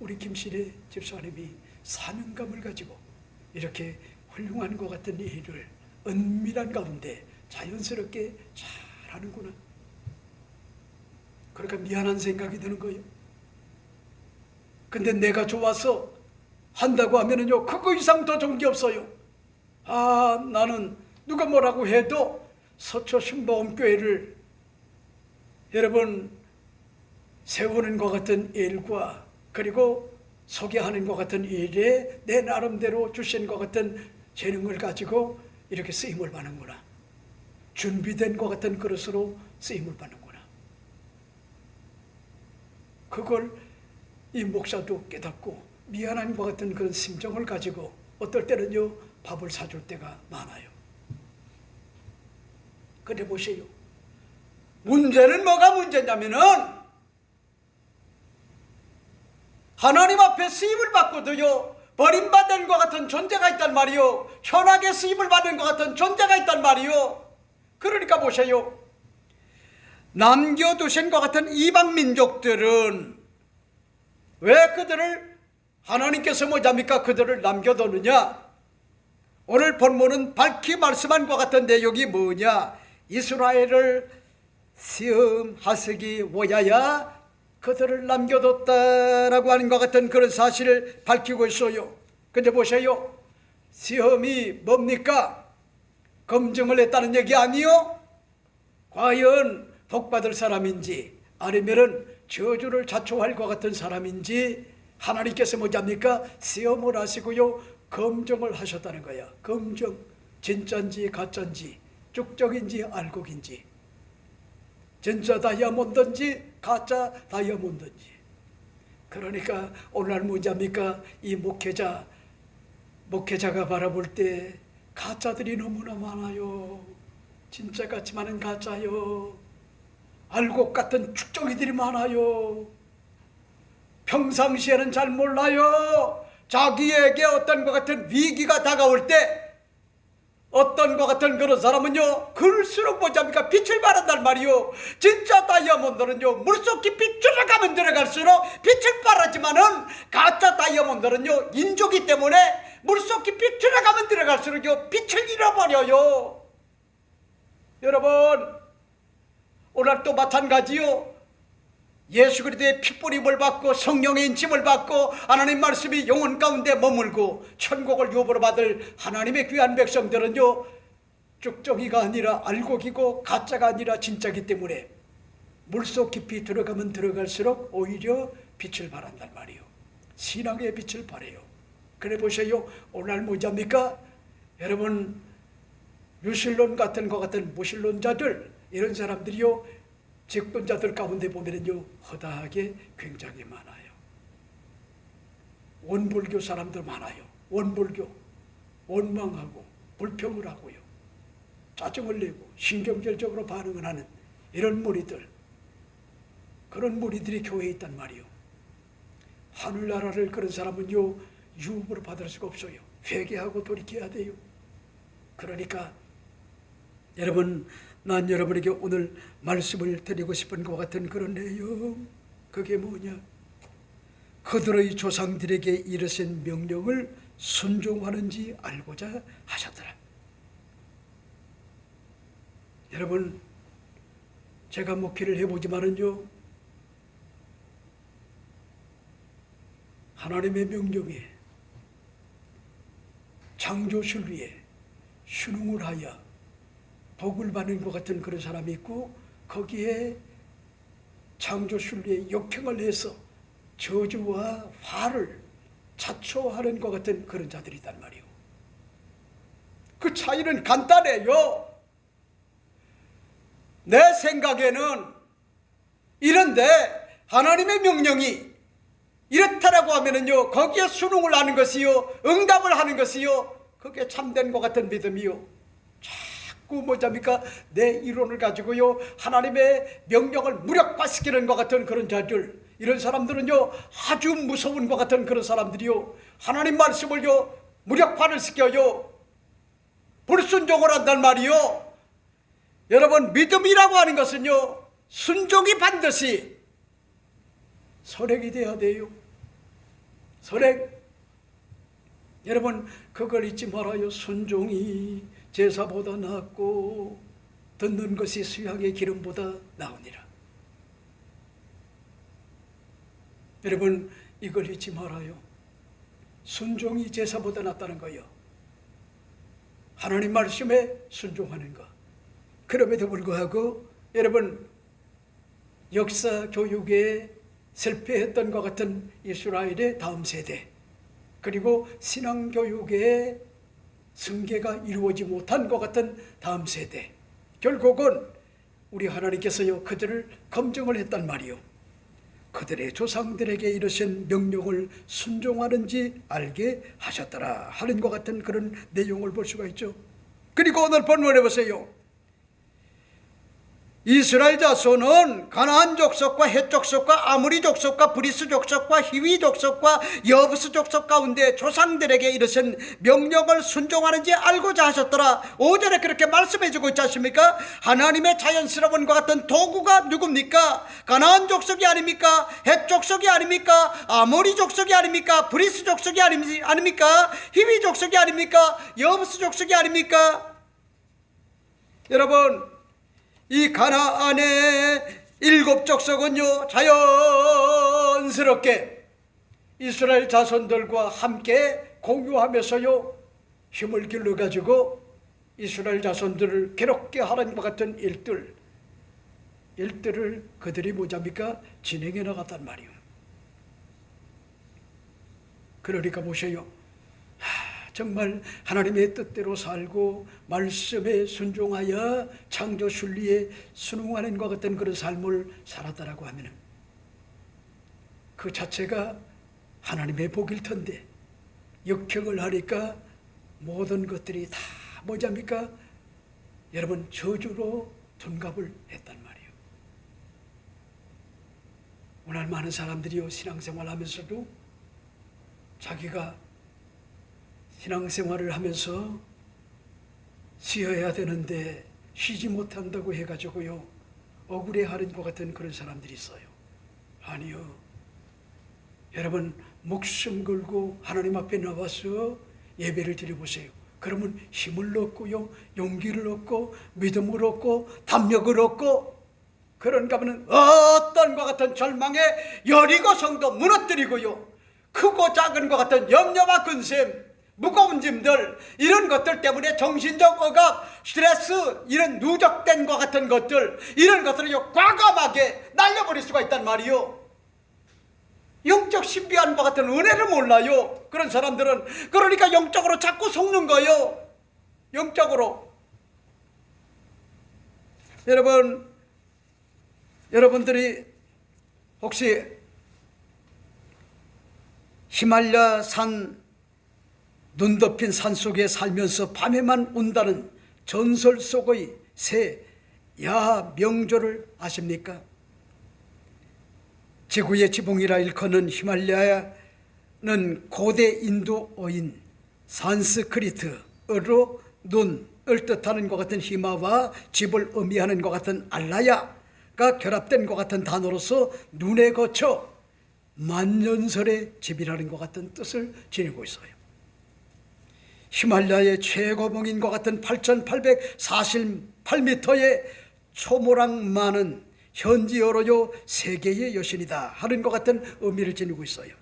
우리 김신혜 집사님이 사명감을 가지고 이렇게 훌륭한 것 같은 일을 은밀한 가운데 자연스럽게 잘하는구나. 그러니까 미안한 생각이 드는 거예요. 근데 내가 좋아서 한다고 하면은요 그거 이상 더 좋은 게 없어요. 나는 누가 뭐라고 해도 서초 신보험교회를 여러분 세우는 것 같은 일과 그리고 소개하는 것 같은 일에 내 나름대로 주신 것 같은 재능을 가지고 이렇게 쓰임을 받는구나. 준비된 것 같은 그릇으로 쓰임을 받는구나. 그걸 이 목사도 깨닫고 미안한 것 같은 그런 심정을 가지고 어떨 때는요 밥을 사줄 때가 많아요. 근데 보세요, 문제는 뭐가 문제냐면은 하나님 앞에 쓰임을 받고도요 버림받은 것 같은 존재가 있단 말이요. 천하게 쓰임을 받은 것 같은 존재가 있단 말이요. 그러니까 보세요, 남겨두신 것 같은 이방 민족들은 왜 그들을 하나님께서 뭐냐니까 그들을 남겨두느냐? 오늘 본문은 밝히 말씀한 것 같은 내용이 뭐냐? 이스라엘을 시험하시기 위하여 그들을 남겨뒀다라고 하는 것 같은 그런 사실을 밝히고 있어요. 근데 보세요, 시험이 뭡니까? 검증을 했다는 얘기 아니요? 과연 복받을 사람인지 아니면은 저주를 자초할 것 같은 사람인지 하나님께서 뭐냐니까 시험을 하시고요 검증을 하셨다는 거야. 검증, 진짜인지 가짜인지 쭉적인지 알곡인지 진짜 다이아몬드인지 가짜 다이아몬드인지 그러니까 오늘날 문제입니까? 이 목회자가 바라볼 때 가짜들이 너무나 많아요. 진짜 같지만은 가짜요. 알곡 같은 축적이들이 많아요. 평상시에는 잘 몰라요. 자기에게 어떤 것 같은 위기가 다가올 때 어떤 것 같은 그런 사람은요, 글수록 뭐냐니까 빛을 발한단 말이요. 진짜 다이아몬드는요, 물속 깊이 들어가면 들어갈수록 빛을 발하지만은 가짜 다이아몬드는요, 인조기 때문에 물속 깊이 들어가면 들어갈수록요, 빛을 잃어버려요. 여러분, 오늘 또 마찬가지요. 예수 그리스도의 핏뿌림을 받고 성령의 인침을 받고 하나님 말씀이 영혼 가운데 머물고 천국을 유업으로 받을 하나님의 귀한 백성들은요, 쭉정이가 아니라 알곡이고 가짜가 아니라 진짜기 때문에 물속 깊이 들어가면 들어갈수록 오히려 빛을 발한단 말이요. 신앙의 빛을 발해요. 그래 보세요. 오늘 뭐냐입니까? 여러분, 유실론 같은 것 같은 무신론자들, 이런 사람들이요, 직분자들 가운데 보면은요, 허다하게 굉장히 많아요. 원불교 사람들 많아요. 원불교, 원망하고 불평을 하고요, 짜증을 내고 신경질적으로 반응을 하는 이런 무리들, 그런 무리들이 교회에 있단 말이요. 하늘나라를 그런 사람은요, 유업으로 받을 수가 없어요. 회개하고 돌이켜야 돼요. 그러니까 여러분, 난 여러분에게 오늘 말씀을 드리고 싶은 것 같은 그런 내용, 그게 뭐냐? 그들의 조상들에게 이르신 명령을 순종하는지 알고자 하셨더라. 여러분, 제가 목회를 해보지만은요, 하나님의 명령에 창조순리에 순응을 하여 복을 받는 것 같은 그런 사람이 있고, 거기에 창조순리에 역행을 해서 저주와 화를 자초하는 것 같은 그런 자들이 있단 말이에요. 그 차이는 간단해요. 내 생각에는 이런데 하나님의 명령이 이렇다라고 하면은요, 거기에 순응을 하는 것이요, 응답을 하는 것이요, 그게 참된 것 같은 믿음이요. 뭐잡니까? 내 이론을 가지고요, 하나님의 명령을 무력화시키는 것 같은 그런 자들, 이런 사람들은요, 아주 무서운 것 같은 그런 사람들이요, 하나님 말씀을요, 무력화를 시켜요, 불순종을 한단 말이요. 여러분, 믿음이라고 하는 것은요, 순종이 반드시 선행이 돼야 돼요. 선행. 여러분, 그걸 잊지 말아요. 순종이 제사보다 낫고 듣는 것이 수양의 기름보다 나으니라. 여러분, 이걸 잊지 말아요. 순종이 제사보다 낫다는 거예요. 하나님 말씀에 순종하는 것. 그럼에도 불구하고 여러분, 역사 교육에 실패했던 것 같은 이스라엘의 다음 세대, 그리고 신앙 교육에 승계가 이루어지지 못한 것 같은 다음 세대, 결국은 우리 하나님께서요, 그들을 검증을 했단 말이요. 그들의 조상들에게 이르신 명령을 순종하는지 알게 하셨더라 하는 것 같은 그런 내용을 볼 수가 있죠. 그리고 오늘 본문에 보세요. 이스라엘 자손은 가나안 족속과 헷 족속과 아모리 족속과 브리스 족속과 히위 족속과 여부스 족속 가운데 조상들에게 이르신 명령을 순종하는지 알고자 하셨더라. 5절에 그렇게 말씀해 주고 있지 않습니까? 하나님의 자연스러운 것 같은 도구가 누굽니까? 가나안 족속이 아닙니까? 헷 족속이 아닙니까? 아모리 족속이 아닙니까? 브리스 족속이 아닙니까? 히위 족속이 아닙니까? 여부스 족속이 아닙니까? 여러분, 이 가나안의 7 족속은요, 자연스럽게 이스라엘 자손들과 함께 공유하면서요, 힘을 길러가지고 이스라엘 자손들을 괴롭게 하는 것 같은 일들을 그들이 뭐잡니까? 진행해 나갔단 말이에요. 그러니까 보세요. 정말 하나님의 뜻대로 살고 말씀에 순종하여 창조 순리에 순응하는 것 같은 그런 삶을 살았다라고 하면 그 자체가 하나님의 복일 텐데 역경을 하니까 모든 것들이 다 뭐냐입니까? 여러분 저주로 둔갑을 했단 말이에요. 오늘 많은 사람들이요 신앙생활 하면서도 자기가 신앙생활을 하면서 쉬어야 되는데 쉬지 못한다고 해가지고요 억울해하는 것 같은 그런 사람들이 있어요. 아니요, 여러분 목숨 걸고 하나님 앞에 나와서 예배를 드려보세요. 그러면 힘을 얻고요 용기를 얻고 믿음을 얻고 담력을 얻고, 그런가 하면 어떤 것 같은 절망에 여리고 성도 무너뜨리고요 크고 작은 것 같은 염려와 근심, 무거운 짐들, 이런 것들 때문에 정신적 억압, 스트레스, 이런 누적된 것 같은 것들, 이런 것들을 과감하게 날려버릴 수가 있단 말이요. 영적 신비한 것 같은 은혜를 몰라요. 그런 사람들은. 그러니까 영적으로 자꾸 속는 거요. 영적으로. 여러분들이 혹시 히말라야 산, 눈 덮인 산 속에 살면서 밤에만 운다는 전설 속의 새 야명조를 아십니까? 지구의 지붕이라 일컫는 히말라야는 고대 인도어인 산스크리트어로 눈을 뜻하는 것 같은 히마와 집을 의미하는 것 같은 알라야가 결합된 것 같은 단어로서 눈에 거쳐 만년설의 집이라는 것 같은 뜻을 지니고 있어요. 히말라야의 최고봉인 것 같은 8,848m의 초모락 많은 현지어로요 세계의 여신이다 하는 것 같은 의미를 지니고 있어요.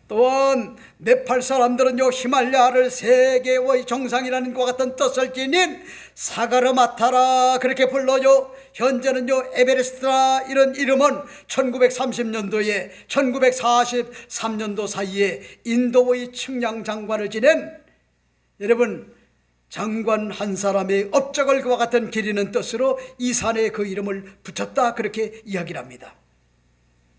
또한 네팔 사람들은요 히말라야를 세계의 정상이라는 것 같은 뜻을 지닌 사가르마타라 그렇게 불러요. 현재는요 에베레스트라 이런 이름은 1930년도에 1943년도 사이에 인도의 측량 장관을 지낸 여러분 장관 한 사람의 업적을 그와 같은 기리는 뜻으로 이 산에 그 이름을 붙였다 그렇게 이야기를 합니다.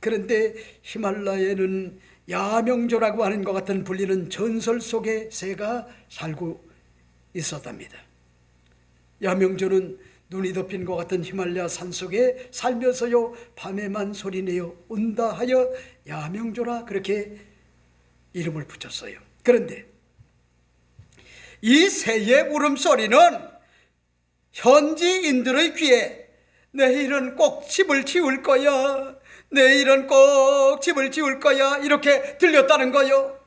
그런데 히말라야에는 야명조라고 하는 것 같은 불리는 전설 속의 새가 살고 있었답니다. 야명조는 눈이 덮인 것 같은 히말라야 산속에 살면서요 밤에만 소리내어 운다 하여 야명조라 그렇게 이름을 붙였어요. 그런데 이 새의 울음소리는 현지인들의 귀에 내일은 꼭 집을 지을 거야, 내일은 꼭 집을 지을 거야 이렇게 들렸다는 거요.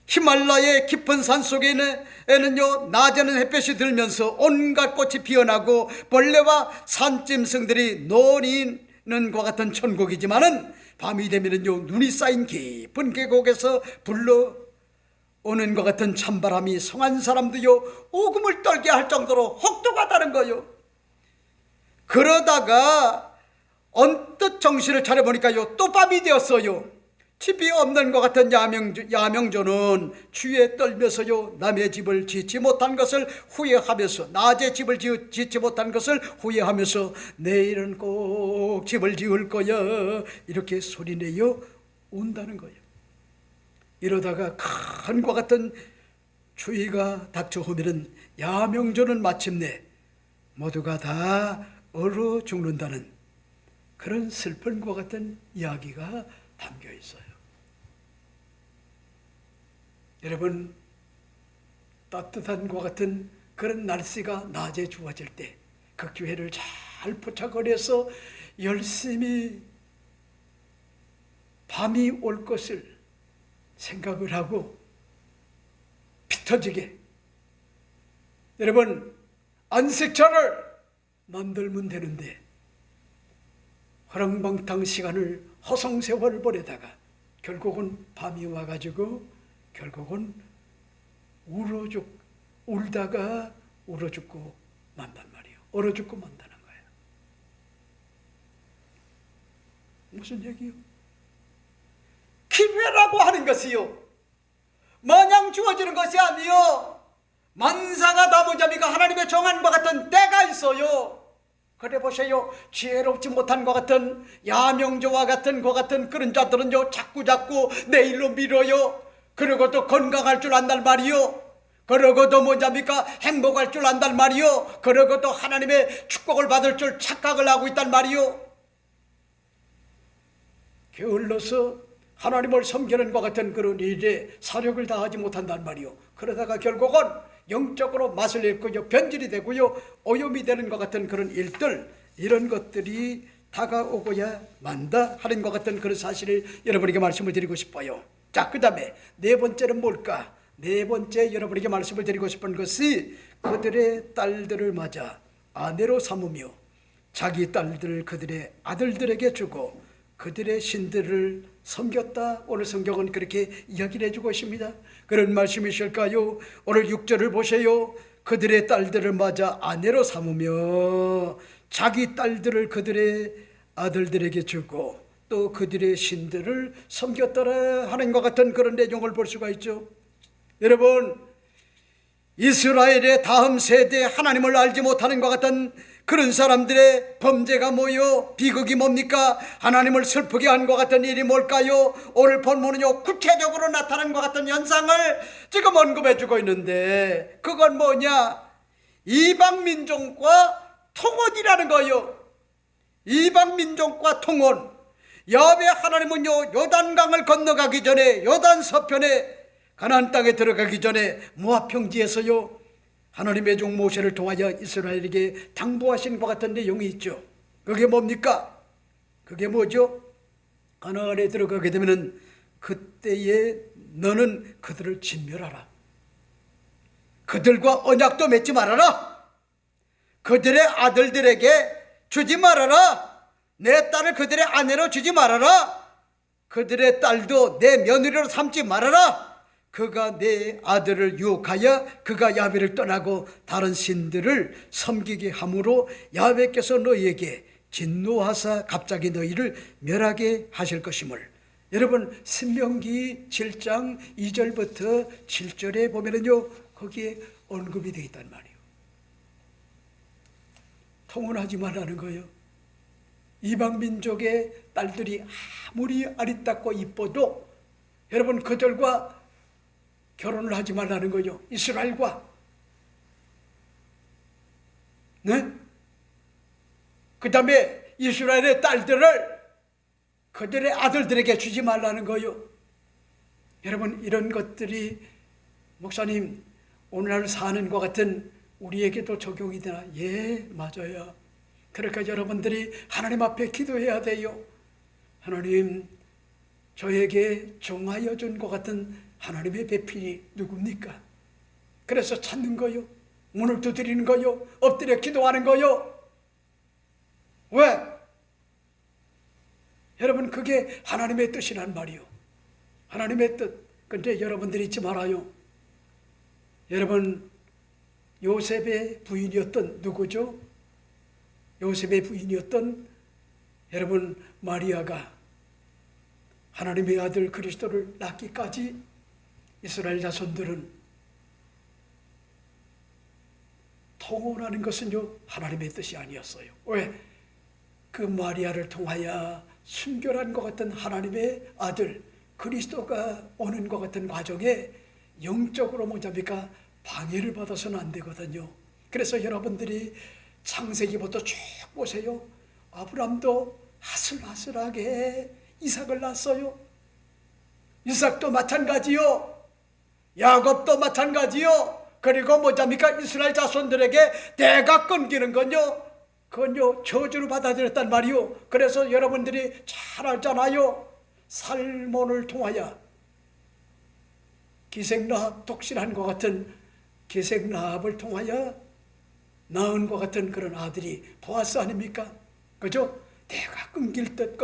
히말라야의 깊은 산속에는요 낮에는 햇볕이 들면서 온갖 꽃이 피어나고 벌레와 산짐승들이 노니는 것 같은 천국이지만은 밤이 되면은요 눈이 쌓인 깊은 계곡에서 오는 것 같은 찬바람이 성한 사람도요 오금을 떨게 할 정도로 혹독하다는 거요. 그러다가 언뜻 정신을 차려보니까요 또 밤이 되었어요. 집이 없는 것 같은 야명조는 추위에 떨면서요 남의 집을 짓지 못한 것을 후회하면서, 낮에 집을 짓지 못한 것을 후회하면서 내일은 꼭 집을 지을 거야 이렇게 소리내어 온다는 거예요. 이러다가 큰과 같은 추위가 닥쳐오면은 야명조는 마침내 모두가 다 얼어 죽는다는 그런 슬픔과 같은 이야기가 담겨 있어요. 여러분, 따뜻한 것 같은 그런 날씨가 낮에 주어질 때 그 기회를 잘 포착거려서 열심히 밤이 올 것을 생각을 하고 피 터지게 여러분 안식처를 만들면 되는데 허랑방탕 시간을 허송세월을 보내다가 결국은 밤이 와가지고 결국은 울다가 울어 죽고 만단 말이에요. 얼어 죽고 만다는 거예요. 무슨 얘기요? 기회라고 하는 것이요 마냥 주어지는 것이 아니요 만사가 다 모자비가 하나님의 정한 것 같은 때가 있어요. 그래 보세요. 지혜롭지 못한 것 같은 야명조와 같은 것 같은 그런 자들은요 자꾸 내일로 미뤄요. 그러고도 건강할 줄 안단 말이요. 그러고도 뭐냐니까 행복할 줄 안단 말이요. 그러고도 하나님의 축복을 받을 줄 착각을 하고 있단 말이요. 게을러서 하나님을 섬기는 것 같은 그런 일에 사력을 다하지 못한단 말이요. 그러다가 결국은 영적으로 맛을 잃고요, 변질이 되고요, 오염이 되는 것 같은 그런 일들, 이런 것들이 다가오고야 만다 하는 것 같은 그런 사실을 여러분에게 말씀을 드리고 싶어요. 자, 그 다음에 네 번째는 뭘까? 네 번째 여러분에게 말씀을 드리고 싶은 것이 그들의 딸들을 맞아 아내로 삼으며 자기 딸들을 그들의 아들들에게 주고 그들의 신들을 섬겼다. 오늘 성경은 그렇게 이야기를 해주고 있습니다. 그런 말씀이실까요? 오늘 6절을 보세요. 그들의 딸들을 맞아 아내로 삼으며 자기 딸들을 그들의 아들들에게 주고 또 그들의 신들을 섬겼더라 하는 것 같은 그런 내용을 볼 수가 있죠. 여러분, 이스라엘의 다음 세대에 하나님을 알지 못하는 것 같은 그런 사람들의 범죄가 뭐요? 비극이 뭡니까? 하나님을 슬프게 한 것 같은 일이 뭘까요? 오늘 본문은요 구체적으로 나타난 것 같은 현상을 지금 언급해 주고 있는데 그건 뭐냐? 이방민족과 통혼이라는 거요. 이방민족과 통혼. 야훼 하나님은요 요단강을 건너가기 전에 요단 서편에 가나안 땅에 들어가기 전에 모압 평지에서요 하나님의 종 모세를 통하여 이스라엘에게 당부하신 것 같은 내용이 있죠. 그게 뭡니까? 그게 뭐죠? 가나안에 들어가게 되면은 그때에 너는 그들을 진멸하라. 그들과 언약도 맺지 말아라. 그들의 아들들에게 주지 말아라. 내 딸을 그들의 아내로 주지 말아라. 그들의 딸도 내 며느리로 삼지 말아라. 그가 내 아들을 유혹하여 그가 야훼를 떠나고 다른 신들을 섬기게 함으로 야훼께서 너희에게 진노하사 갑자기 너희를 멸하게 하실 것임을. 여러분, 신명기 7장 2절부터 7절에 보면은요 거기에 언급이 되어 있단 말이에요. 통혼하지 말라는 거예요. 이방 민족의 딸들이 아무리 아리따고 이뻐도 여러분 그들과 결혼을 하지 말라는 거죠. 이스라엘과. 네? 그 다음에 이스라엘의 딸들을 그들의 아들들에게 주지 말라는 거요. 여러분, 이런 것들이 목사님 오늘날 사는 것 같은 우리에게도 적용이 되나? 예, 맞아요. 그러니까 여러분들이 하나님 앞에 기도해야 돼요. 하나님, 저에게 정하여 준 것 같은 하나님의 배필이 누굽니까? 그래서 찾는 거요. 문을 두드리는 거요. 엎드려 기도하는 거요. 왜? 여러분, 그게 하나님의 뜻이란 말이요. 하나님의 뜻. 근데 여러분들이 잊지 말아요. 여러분, 요셉의 부인이었던 누구죠? 요셉의 부인이었던 여러분 마리아가 하나님의 아들 그리스도를 낳기까지 이스라엘 자손들은 통혼하는 것은요 하나님의 뜻이 아니었어요. 왜? 그 마리아를 통하여 순결한 것 같은 하나님의 아들 그리스도가 오는 것 같은 과정에 영적으로 뭐냐니까 방해를 받아서는 안 되거든요. 그래서 여러분들이 창세기부터 쭉 보세요. 아브람도 아슬아슬하게 이삭을 낳았어요. 이삭도 마찬가지요. 야곱도 마찬가지요. 그리고 뭐냐니까 이스라엘 자손들에게 대가 끊기는 건요 그건요 저주를 받아들였단 말이요. 그래서 여러분들이 잘 알잖아요. 살몬을 통하여 기생라합, 독실한 것 같은 기생라합을 통하여 낳은 것 같은 그런 아들이 보아스 아닙니까? 그죠? 대가 끊길 듯.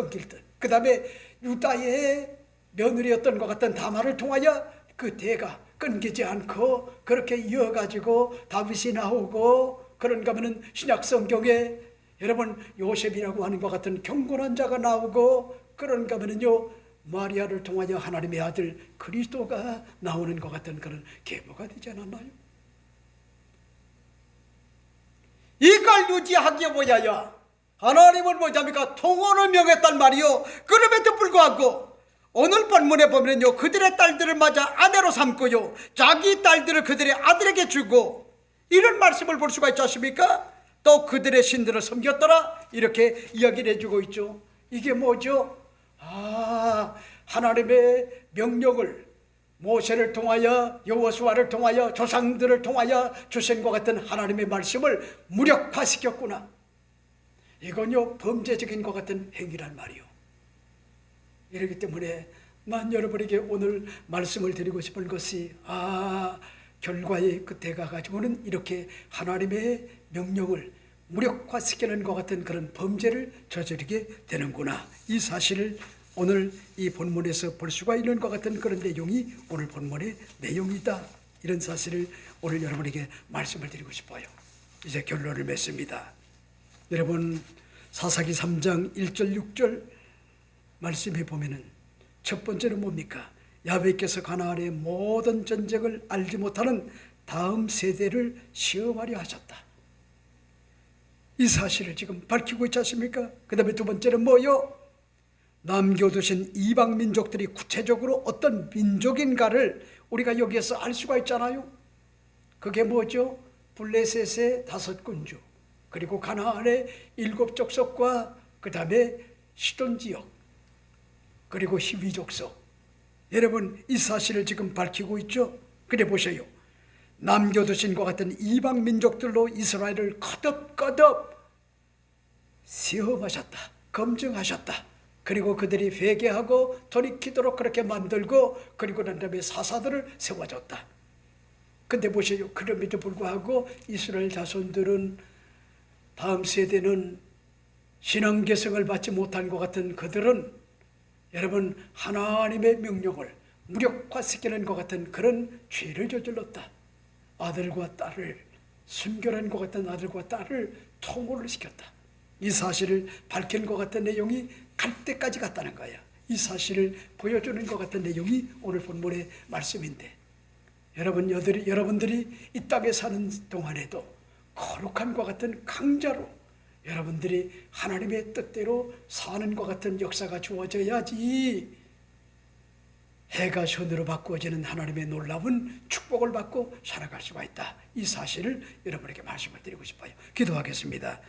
그 다음에 유다의 며느리였던 것 같은 다말을 통하여 그 대가 끊기지 않고 그렇게 이어가지고 다윗이 나오고, 그런가 하면은 신약 성경에 여러분 요셉이라고 하는 것 같은 경건한 자가 나오고, 그런가 하면은요 마리아를 통하여 하나님의 아들 그리스도가 나오는 것 같은 그런 계보가 되지 않았나요? 이걸 유지하기 위하여 하나님은 뭐냐니까 통혼을 명했단 말이요. 그럼에도 불구하고 오늘 본문에 보면요, 그들의 딸들을 맞아 아내로 삼고요, 자기 딸들을 그들의 아들에게 주고, 이런 말씀을 볼 수가 있지 않습니까? 또 그들의 신들을 섬겼더라, 이렇게 이야기를 해주고 있죠. 이게 뭐죠? 하나님의 명령을 모세를 통하여, 여호수아를 통하여, 조상들을 통하여 주신 것 같은 하나님의 말씀을 무력화시켰구나. 이건요, 범죄적인 것 같은 행위란 말이요. 이렇기 때문에 난 여러분에게 오늘 말씀을 드리고 싶은 것이, 결과의 끝에 가가지고는 이렇게 하나님의 명령을 무력화시키는 것 같은 그런 범죄를 저지르게 되는구나. 이 사실을 오늘 이 본문에서 볼 수가 있는 것 같은 그런 내용이 오늘 본문의 내용이다. 이런 사실을 오늘 여러분에게 말씀을 드리고 싶어요. 이제 결론을 맺습니다. 여러분, 사사기 3장 1절 6절 말씀해 보면은 첫 번째는 뭡니까? 야훼께서 가나안의 모든 전쟁을 알지 못하는 다음 세대를 시험하려 하셨다. 이 사실을 지금 밝히고 있지 않습니까? 그 다음에 두 번째는 뭐요? 남겨두신 이방 민족들이 구체적으로 어떤 민족인가를 우리가 여기에서 알 수가 있잖아요. 그게 뭐죠? 블레셋의 5군주, 그리고 가나안의 7족속과 그 다음에 시돈 지역, 그리고 히위 족속. 여러분, 이 사실을 지금 밝히고 있죠. 그래 보세요. 남겨두신 것 같은 이방 민족들로 이스라엘을 거듭거듭 시험하셨다, 검증하셨다. 그리고 그들이 회개하고 돌이키도록 그렇게 만들고, 그리고 난 다음에 사사들을 세워줬다. 근데 보세요. 그럼에도 불구하고 이스라엘 자손들은, 다음 세대는 신앙 개성을 받지 못한 것 같은 그들은, 여러분, 하나님의 명령을 무력화시키는 것 같은 그런 죄를 저질렀다. 아들과 딸을, 순결한 것 같은 아들과 딸을 통혼을 시켰다. 이 사실을 밝히는 것 같은 내용이 갈 때까지 갔다는 거야. 이 사실을 보여주는 것 같은 내용이 오늘 본문의 말씀인데, 여러분들이 이 땅에 사는 동안에도 거룩한 것 같은 강자로 여러분들이 하나님의 뜻대로 사는 것 같은 역사가 주어져야지 해가 선으로 바꾸어지는 하나님의 놀라운 축복을 받고 살아갈 수가 있다. 이 사실을 여러분에게 말씀을 드리고 싶어요. 기도하겠습니다.